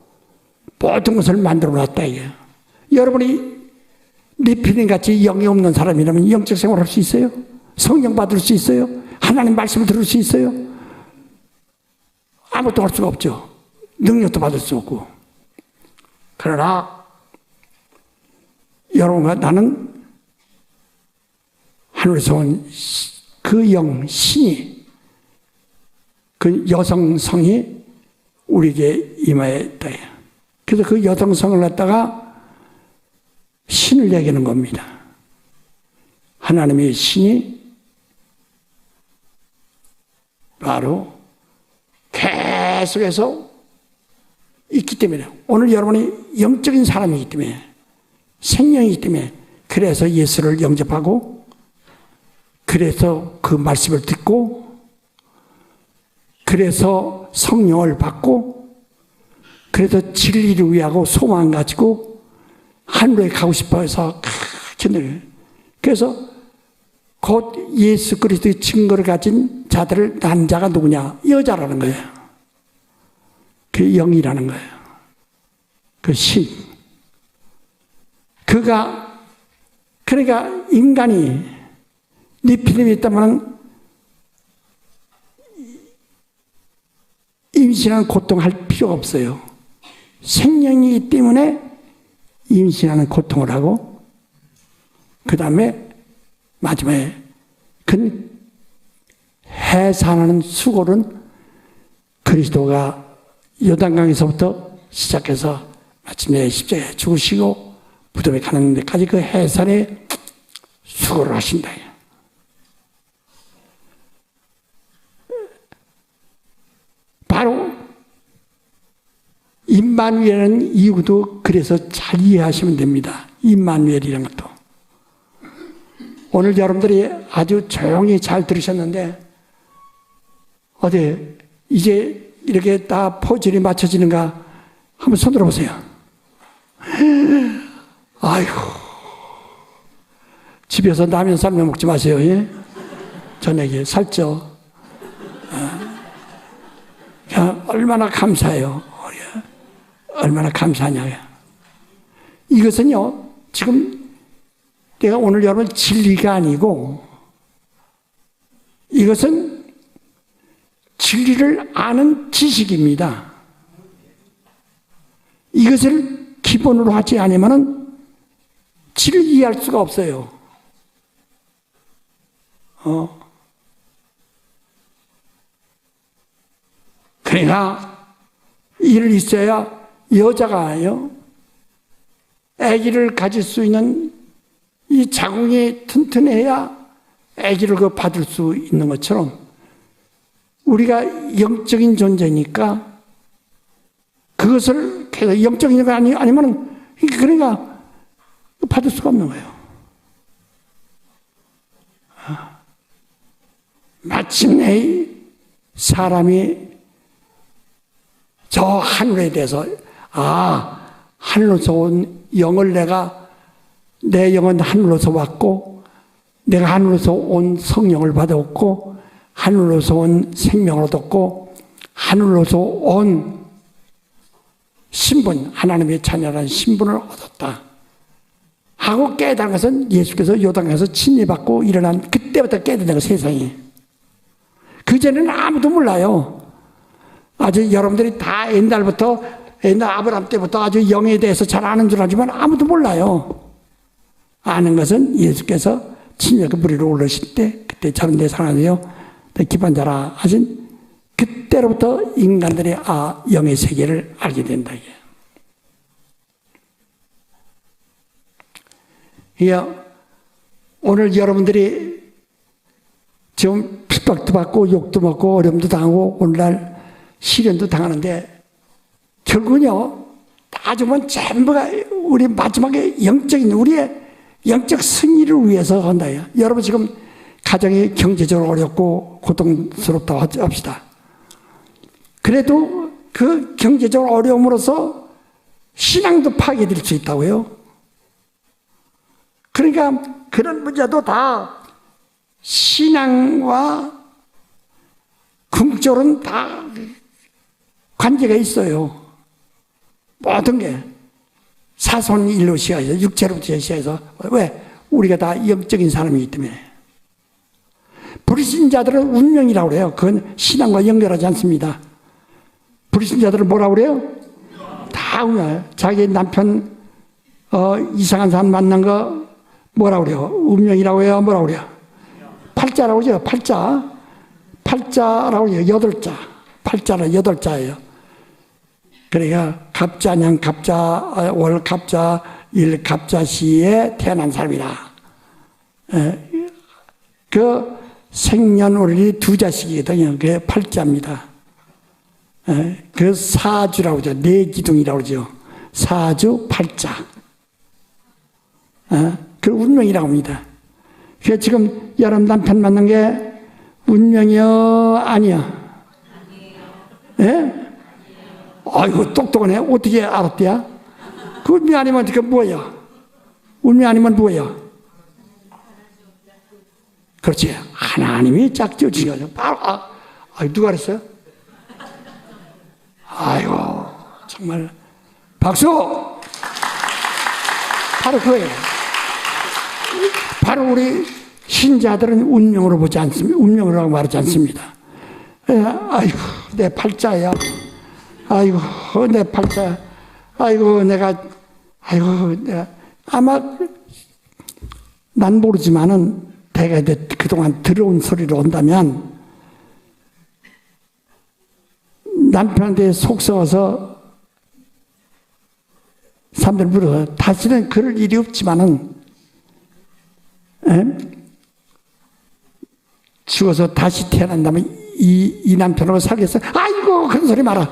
모든 것을 만들어 놨다, 이게. 여러분이 리필린 같이 영이 없는 사람이라면 영적 생활할 수 있어요? 성령 받을 수 있어요? 하나님 말씀을 들을 수 있어요? 아무것도 할 수가 없죠. 능력도 받을 수 없고. 그러나 여러분과 나는 하늘에서 온 그 영, 신이, 그 여성성이 우리에게 임하였다. 그래서 그 여성성을 갖다가 신을 얘기하는 겁니다. 하나님의 신이 바로 계속해서 있기 때문에, 오늘 여러분이 영적인 사람이기 때문에, 생명이기 때문에, 그래서 예수를 영접하고, 그래서 그 말씀을 듣고, 그래서 성령을 받고, 그래서 진리를 위하고 소망 가지고 하늘에 가고 싶어 해서 그래서 곧 예수 그리스도의 증거를 가진 자들을 남자가 누구냐? 여자라는 거예요. 그 영이라는 거예요. 그 신. 그러니까 인간이 니피림이 있다면 임신하는 고통할 필요가 없어요. 생명이기 때문에 임신하는 고통을 하고, 그 다음에 마지막에 그 해산하는 수고는 그리스도가 요단강에서부터 시작해서 마침내 십자가에 죽으시고 무덤에 가는 데까지 그 해산에 수고를 하신다. 바로 임마누엘이라는 이유도 그래서 잘 이해하시면 됩니다. 임마누엘이라는 것도. 오늘 여러분들이 아주 조용히 잘 들으셨는데 어디 이제 이렇게 다 포질이 맞춰지는가 한번 손 들어보세요. 아이고, 집에서 라면 삶아 먹지 마세요. 예? 저녁에 살쪄. 얼마나 감사해요. 얼마나 감사하냐고요. 이것은요, 지금 내가 오늘 여러분 진리가 아니고, 이것은 진리를 아는 지식입니다. 이것을 기본으로 하지 않으면 진리를 이해할 수가 없어요. 그러니까 이를 있어야 여자가요, 아기를 가질 수 있는 이 자궁이 튼튼해야 아기를 받을 수 있는 것처럼 우리가 영적인 존재니까 그것을 영적인 거 아니면 그러니까 받을 수가 없는 거예요. 마침내 사람이 저 하늘에 대해서 하늘로서 온 영을 내 영은 하늘로서 왔고 내가 하늘로서 온 성령을 받았고 하늘로서 온 생명을 얻었고 하늘로서 온 신분, 하나님의 자녀라는 신분을 얻었다 하고 깨달은 것은 예수께서 요단강에서 침례받고 일어난 그때부터 깨달은 거예요. 세상이. 그전에는 아무도 몰라요. 아주 여러분들이 다 옛날 아브라함 때부터 아주 영에 대해서 잘 아는 줄 알지만 아무도 몰라요. 아는 것은 예수께서 침례 무리로 올라오실 때 그때 저런 데 살아나요 기반자라 하신 그때로부터 인간들이 영의 세계를 알게 된다. 오늘 여러분들이 지금 핍박도 받고 욕도 먹고 어려움도 당하고 오늘날 시련도 당하는데 결국은요, 나중은 전부가 우리 마지막에 우리의 영적 승리를 위해서 한다. 여러분 지금 가정이 경제적으로 어렵고 고통스럽다고 합시다. 그래도 그 경제적으로 어려움으로써 신앙도 파괴될 수 있다고요. 그러니까 그런 문제도 다 신앙과 궁적으로는 다 관계가 있어요. 모든 게 사손 일로 시작해서 육체로부터 시작해서 왜? 우리가 다 영적인 사람이기 때문에. 불신자들은 운명이라고 그래요. 그건 신앙과 연결하지 않습니다. 불신자들은 뭐라고 그래요? 다 운명. 자기 남편 이상한 사람 만난 거 뭐라고 그래요? 운명이라고 해요? 뭐라고 그래요? 팔자라고 그러죠. 팔자라고 해요. 8자. 팔자는 8자예요. 그러니까 갑자년 갑자 월 갑자 일 갑자시에 태어난 사람이라. 그 생년월일이 2자씩이거든요. 그게 팔자입니다. 그 사주라고 하죠. 내기둥이라고 하죠. 사주 팔자. 그 운명이라고 합니다. 그래서 지금 여러분 남편 만난 게 운명이요? 아니요? 예? 아이고, 똑똑하네. 어떻게 알았대야? 그 운명 아니면 그 뭐야? 운명 아니면 뭐야? 그렇지. 하나님이 짝지어 주신 거죠. 바로, 누가 그랬어요? 아이고, 정말. 박수! 바로 그거예요. 바로 우리 신자들은 운명으로 보지 않습니다. 운명이라고 말하지 않습니다. 아이고, 내 팔자야. 아이고, 내 팔자. 아이고, 내가 아마 난 모르지만은 내가 그동안 들어온 소리를 온다면 남편한테 속 썩어서 사람들 물어서 다시는 그럴 일이 없지만은 죽어서 다시 태어난다면 이 남편하고 살겠어? 아이고, 그런 소리 마라.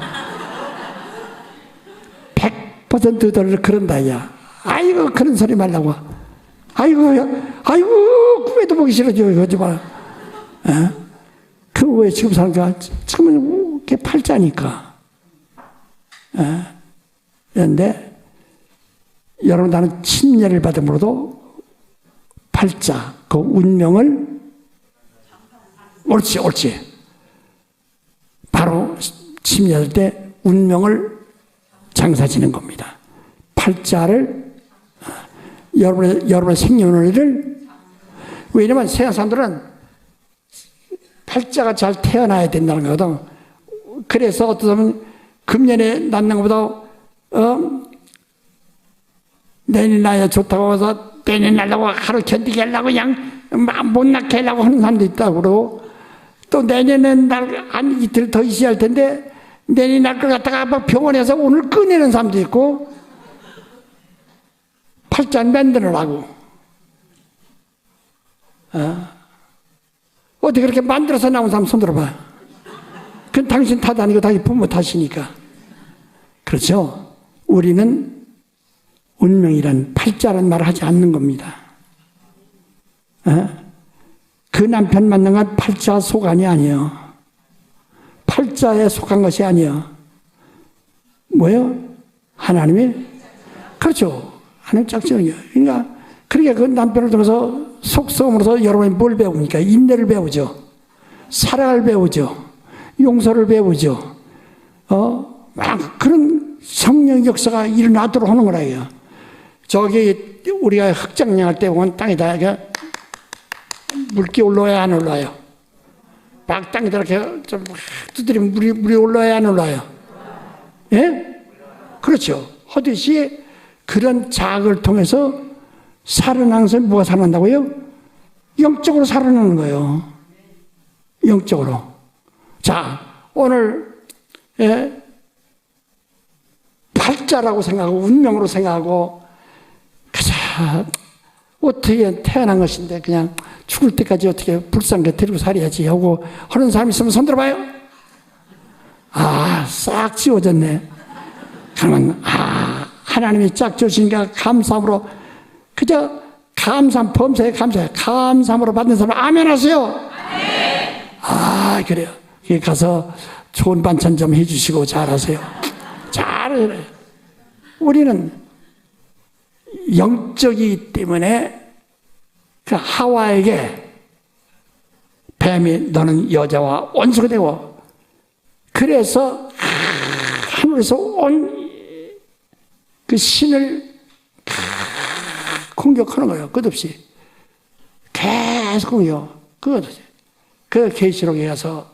100%들 그런다, 야. 아이고, 그런 소리 말라고. 아이고, 꿈에도 보기 싫어져, 이거 하지 마. 그 왜 지금 사는가? 지금은 이렇게 팔자니까. 그런데, 여러분, 나는 침례를 받음으로도 팔자, 그 운명을, 옳지. 바로 침례할 때 운명을 장사지는 겁니다. 팔자를, 여러분의 생년월일을, 왜냐면 세상 사람들은 팔자가 잘 태어나야 된다는 거거든. 그래서 어떤 사람은 금년에 낳는 것보다, 내년 나야 좋다고 해서 내년 날라고 하루 견디게 하려고 그냥 못 낳게 하려고 하는 사람도 있다고 그러고, 또 내년엔 한 이틀 더 있어야 할 텐데 내년 날 걸 갖다가 막 병원에서 오늘 꺼내는 사람도 있고, 팔자 만들으라고. 어떻게 그렇게 만들어서 나온 사람 손 들어봐. 그건 당신 탓 아니고 당신 부모 탓이니까. 그렇죠? 우리는 운명이란 팔자란 말을 하지 않는 겁니다. 그 남편 만난 건 팔자 속안이 아니에요. 팔자에 속한 것이 아니에요. 뭐예요? 하나님이? 그렇죠. 하나님 짝지는 거예요. 그러니까 그 남편을 통해서 속성으로서 여러분이 뭘 배웁니까? 인내를 배우죠. 사랑을 배우죠. 용서를 배우죠. 막 그런 성령 역사가 일어나도록 하는 거라요. 저기 우리가 흑장량할 때 보면 땅에다 물기 올라와야 안 올라와요? 막 땅에다 이렇게 좀 두드리면 물이 올라와야 안 올라와요? 예? 그렇죠. 하듯이 그런 자학을 통해서 살아나는 것은 뭐가 살아난다고요? 영적으로 살아나는 거예요. 영적으로. 자, 오늘 팔자라고 생각하고 운명으로 생각하고 가자. 어떻게 태어난 것인데 그냥 죽을 때까지 어떻게 불쌍하게 데리고 살아야지 하고 하는 사람 있으면 손 들어봐요. 싹 지워졌네. 그러면 하나님이 짝 주시니까 감사함으로, 그저 감사함, 범사에 감사해. 감사함으로 받는 사람 아멘 하세요. 그래요. 가서 좋은 반찬 좀 해주시고 잘하세요. 잘해. 우리는 영적이기 때문에 그 하와에게 뱀이 너는 여자와 원수가 되고, 그래서 하늘에서 온 그 신을 공격하는 거예요. 끝없이. 계속 공격. 그것이. 그 계시록에 가서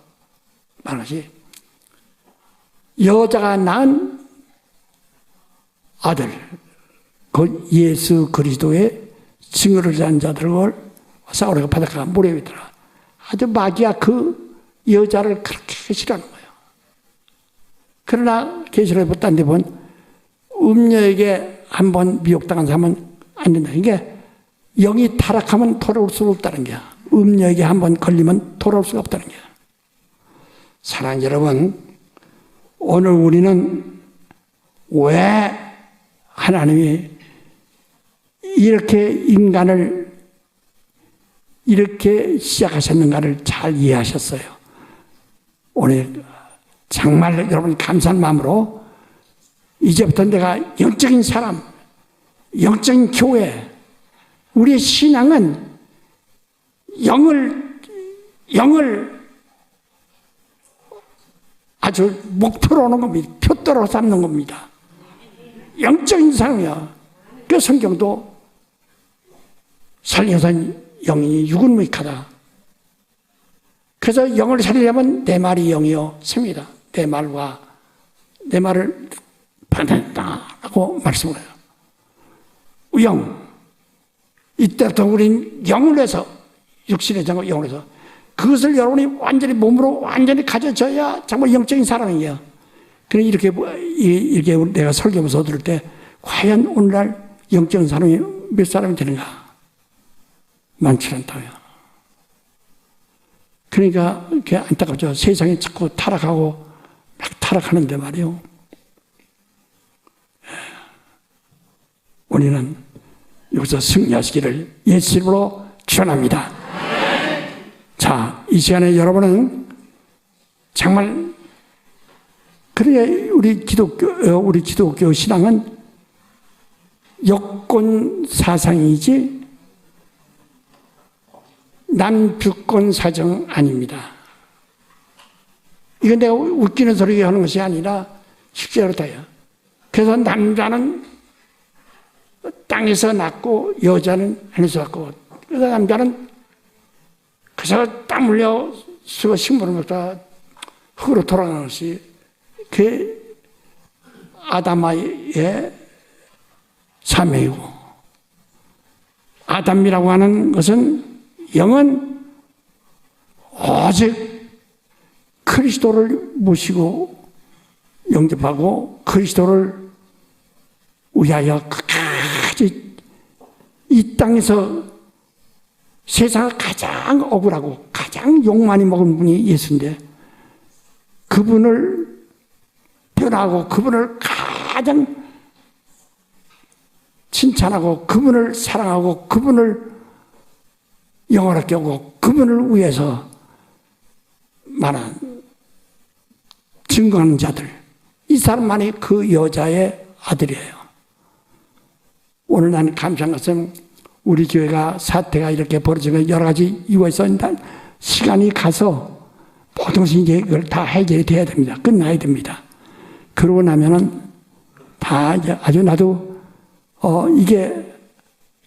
말하지. 여자가 낳은 아들, 그 예수 그리스도의 증거를 한 자들을 싸우려고 바닷가 모래 위더라. 아주 마귀야 그 여자를 그렇게 싫어하는 거예요. 그러나 계시록에 딴 데 보면 음녀에게 한번 미혹당한 사람은 안 된다. 이게 영이 타락하면 돌아올 수가 없다는 거야. 음녀에게 한번 걸리면 돌아올 수가 없다는 거야. 사랑하는 여러분, 오늘 우리는 왜 하나님이 이렇게 인간을 이렇게 시작하셨는가를 잘 이해하셨어요. 오늘 정말 여러분 감사한 마음으로 이제부터 내가 영적인 사람, 영적인 교회, 우리의 신앙은 영을 아주 목표로 하는 겁니다. 표대로 삼는 겁니다. 영적인 사람이야. 그 성경도 살려선 영이 육은 무익하다. 그래서 영을 살리려면 내 말이 영이요 셉니다. 내 말을 받았다라고 말씀을 해요. 영. 이때부터 우린 영을 해서 육신의 장과 영을 해서 그것을 여러분이 완전히 몸으로 완전히 가져져야 정말 영적인 사람이에요. 그래 이렇게 내가 설교하면서 들을 때 과연 오늘날 영적인 사람이 몇 사람이 되는가? 많지 않다고요. 그러니까 그게 안타깝죠. 세상이 자꾸 타락하고 막 타락하는데 말이요. 우리는 여기서 승리하시기를 예수 이름으로 축원합니다. 자, 이 시간에 여러분은 정말 그래 우리 기독교 신앙은 여권 사상이지 남주권 사정 아닙니다. 이건 내가 웃기는 소리 하는 것이 아니라 실제로 다요. 그래서 남자는 땅에서 낳고 여자는 하늘에서 낳고 그래서 남자는 그래서 땀 흘려 식물을 먹다 흙으로 돌아가는 것이 그 아담의 사명이고 아담이라고 하는 것은 영은 오직 그리스도를 모시고 영접하고 그리스도를 위하여 끝까지 이 땅에서 세상을 가장 억울하고 가장 욕 많이 먹은 분이 예수인데 그분을 변화하고 그분을 가장 칭찬하고 그분을 사랑하고 그분을 영원하게 하고 그분을 위해서 말한 증거하는 자들 이 사람만이 그 여자의 아들이에요. 오늘 나는 감사한 것은 우리 교회가 사태가 이렇게 벌어지면 여러 가지 이유가 있었는데 시간이 가서 모든 것이 이제 이걸 다 해결이 돼야 됩니다. 끝나야 됩니다. 그러고 나면은 다 이제 아주 나도 이게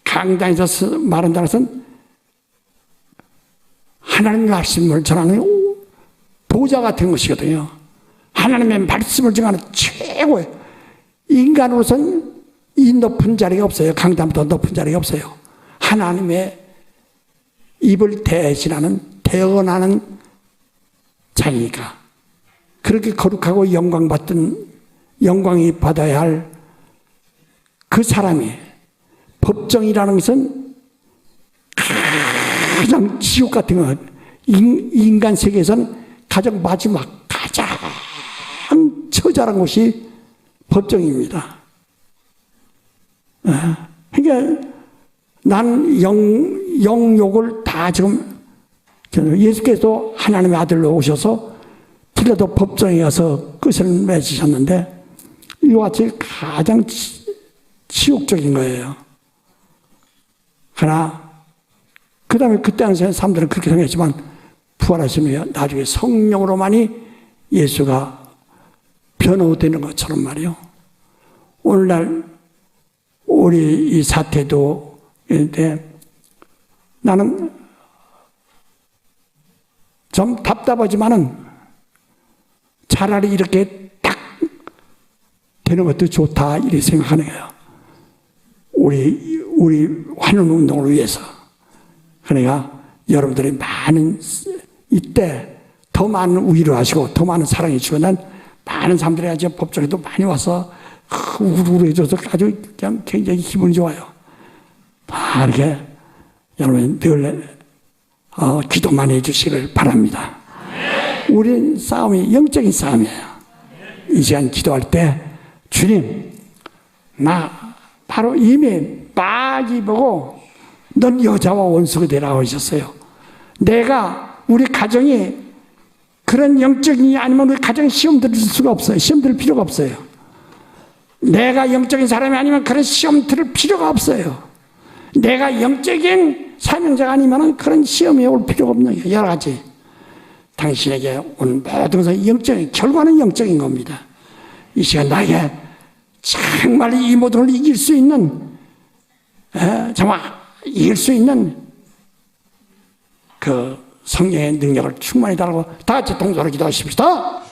강단에서 말한다는 것은 하나님의 말씀을 전하는 보좌 같은 것이거든요. 하나님의 말씀을 전하는 최고의 인간으로서는 이 높은 자리가 없어요. 강단보다 높은 자리가 없어요. 하나님의 입을 대신하는 대언하는 자리니까 그렇게 거룩하고 영광이 받아야 할 그 사람이 법정이라는 것은 가장 지옥 같은 것 인간 세계에서는 가장 마지막 가장 처절한 곳이 법정입니다. 그러니까 나는 영욕을 다 지금 예수께서 하나님의 아들로 오셔서 필라도 법정에 가서 끝을 맺으셨는데 이와 같이 가장 치욕적인 거예요. 그러나 그 다음에 그때 한 사람들은 그렇게 생각했지만 부활하시면 나중에 성령으로만이 예수가 변호되는 것처럼 말이요. 오늘날 우리 이 사태도 있는데 나는 좀 답답하지만은 차라리 이렇게 딱 되는 것도 좋다 이렇게 생각하는 거예요. 우리 환원운동을 위해서. 그러니까 여러분들이 이때 더 많은 위로하시고 더 많은 사랑해 주시고 난 많은 사람들이 아주 법정에도 많이 와서 우울해져서 아주 그냥 굉장히 기분이 좋아요. 다 이렇게 여러분 늘 기도만 해 주시길 바랍니다. 우린 싸움이 영적인 싸움이에요. 이 시간 기도할 때 주님 나 바로 이미 빡이 보고 넌 여자와 원수가 되라고 하셨어요. 내가 우리 가정이 그런 영적인이 아니면 우리 가정 시험 들을 수가 없어요. 시험 들을 필요가 없어요. 내가 영적인 사람이 아니면 그런 시험 들을 필요가 없어요. 내가 영적인 사명자가 아니면 그런 시험에 올 필요가 없는 거예요. 여러 가지. 당신에게 온 모든 것은 영적인, 결과는 영적인 겁니다. 이 시간 나에게 정말 이 모든 걸 이길 수 있는, 정말 이길 수 있는 그 성령의 능력을 충만히 달라고 다 같이 동서로 기도하십시다.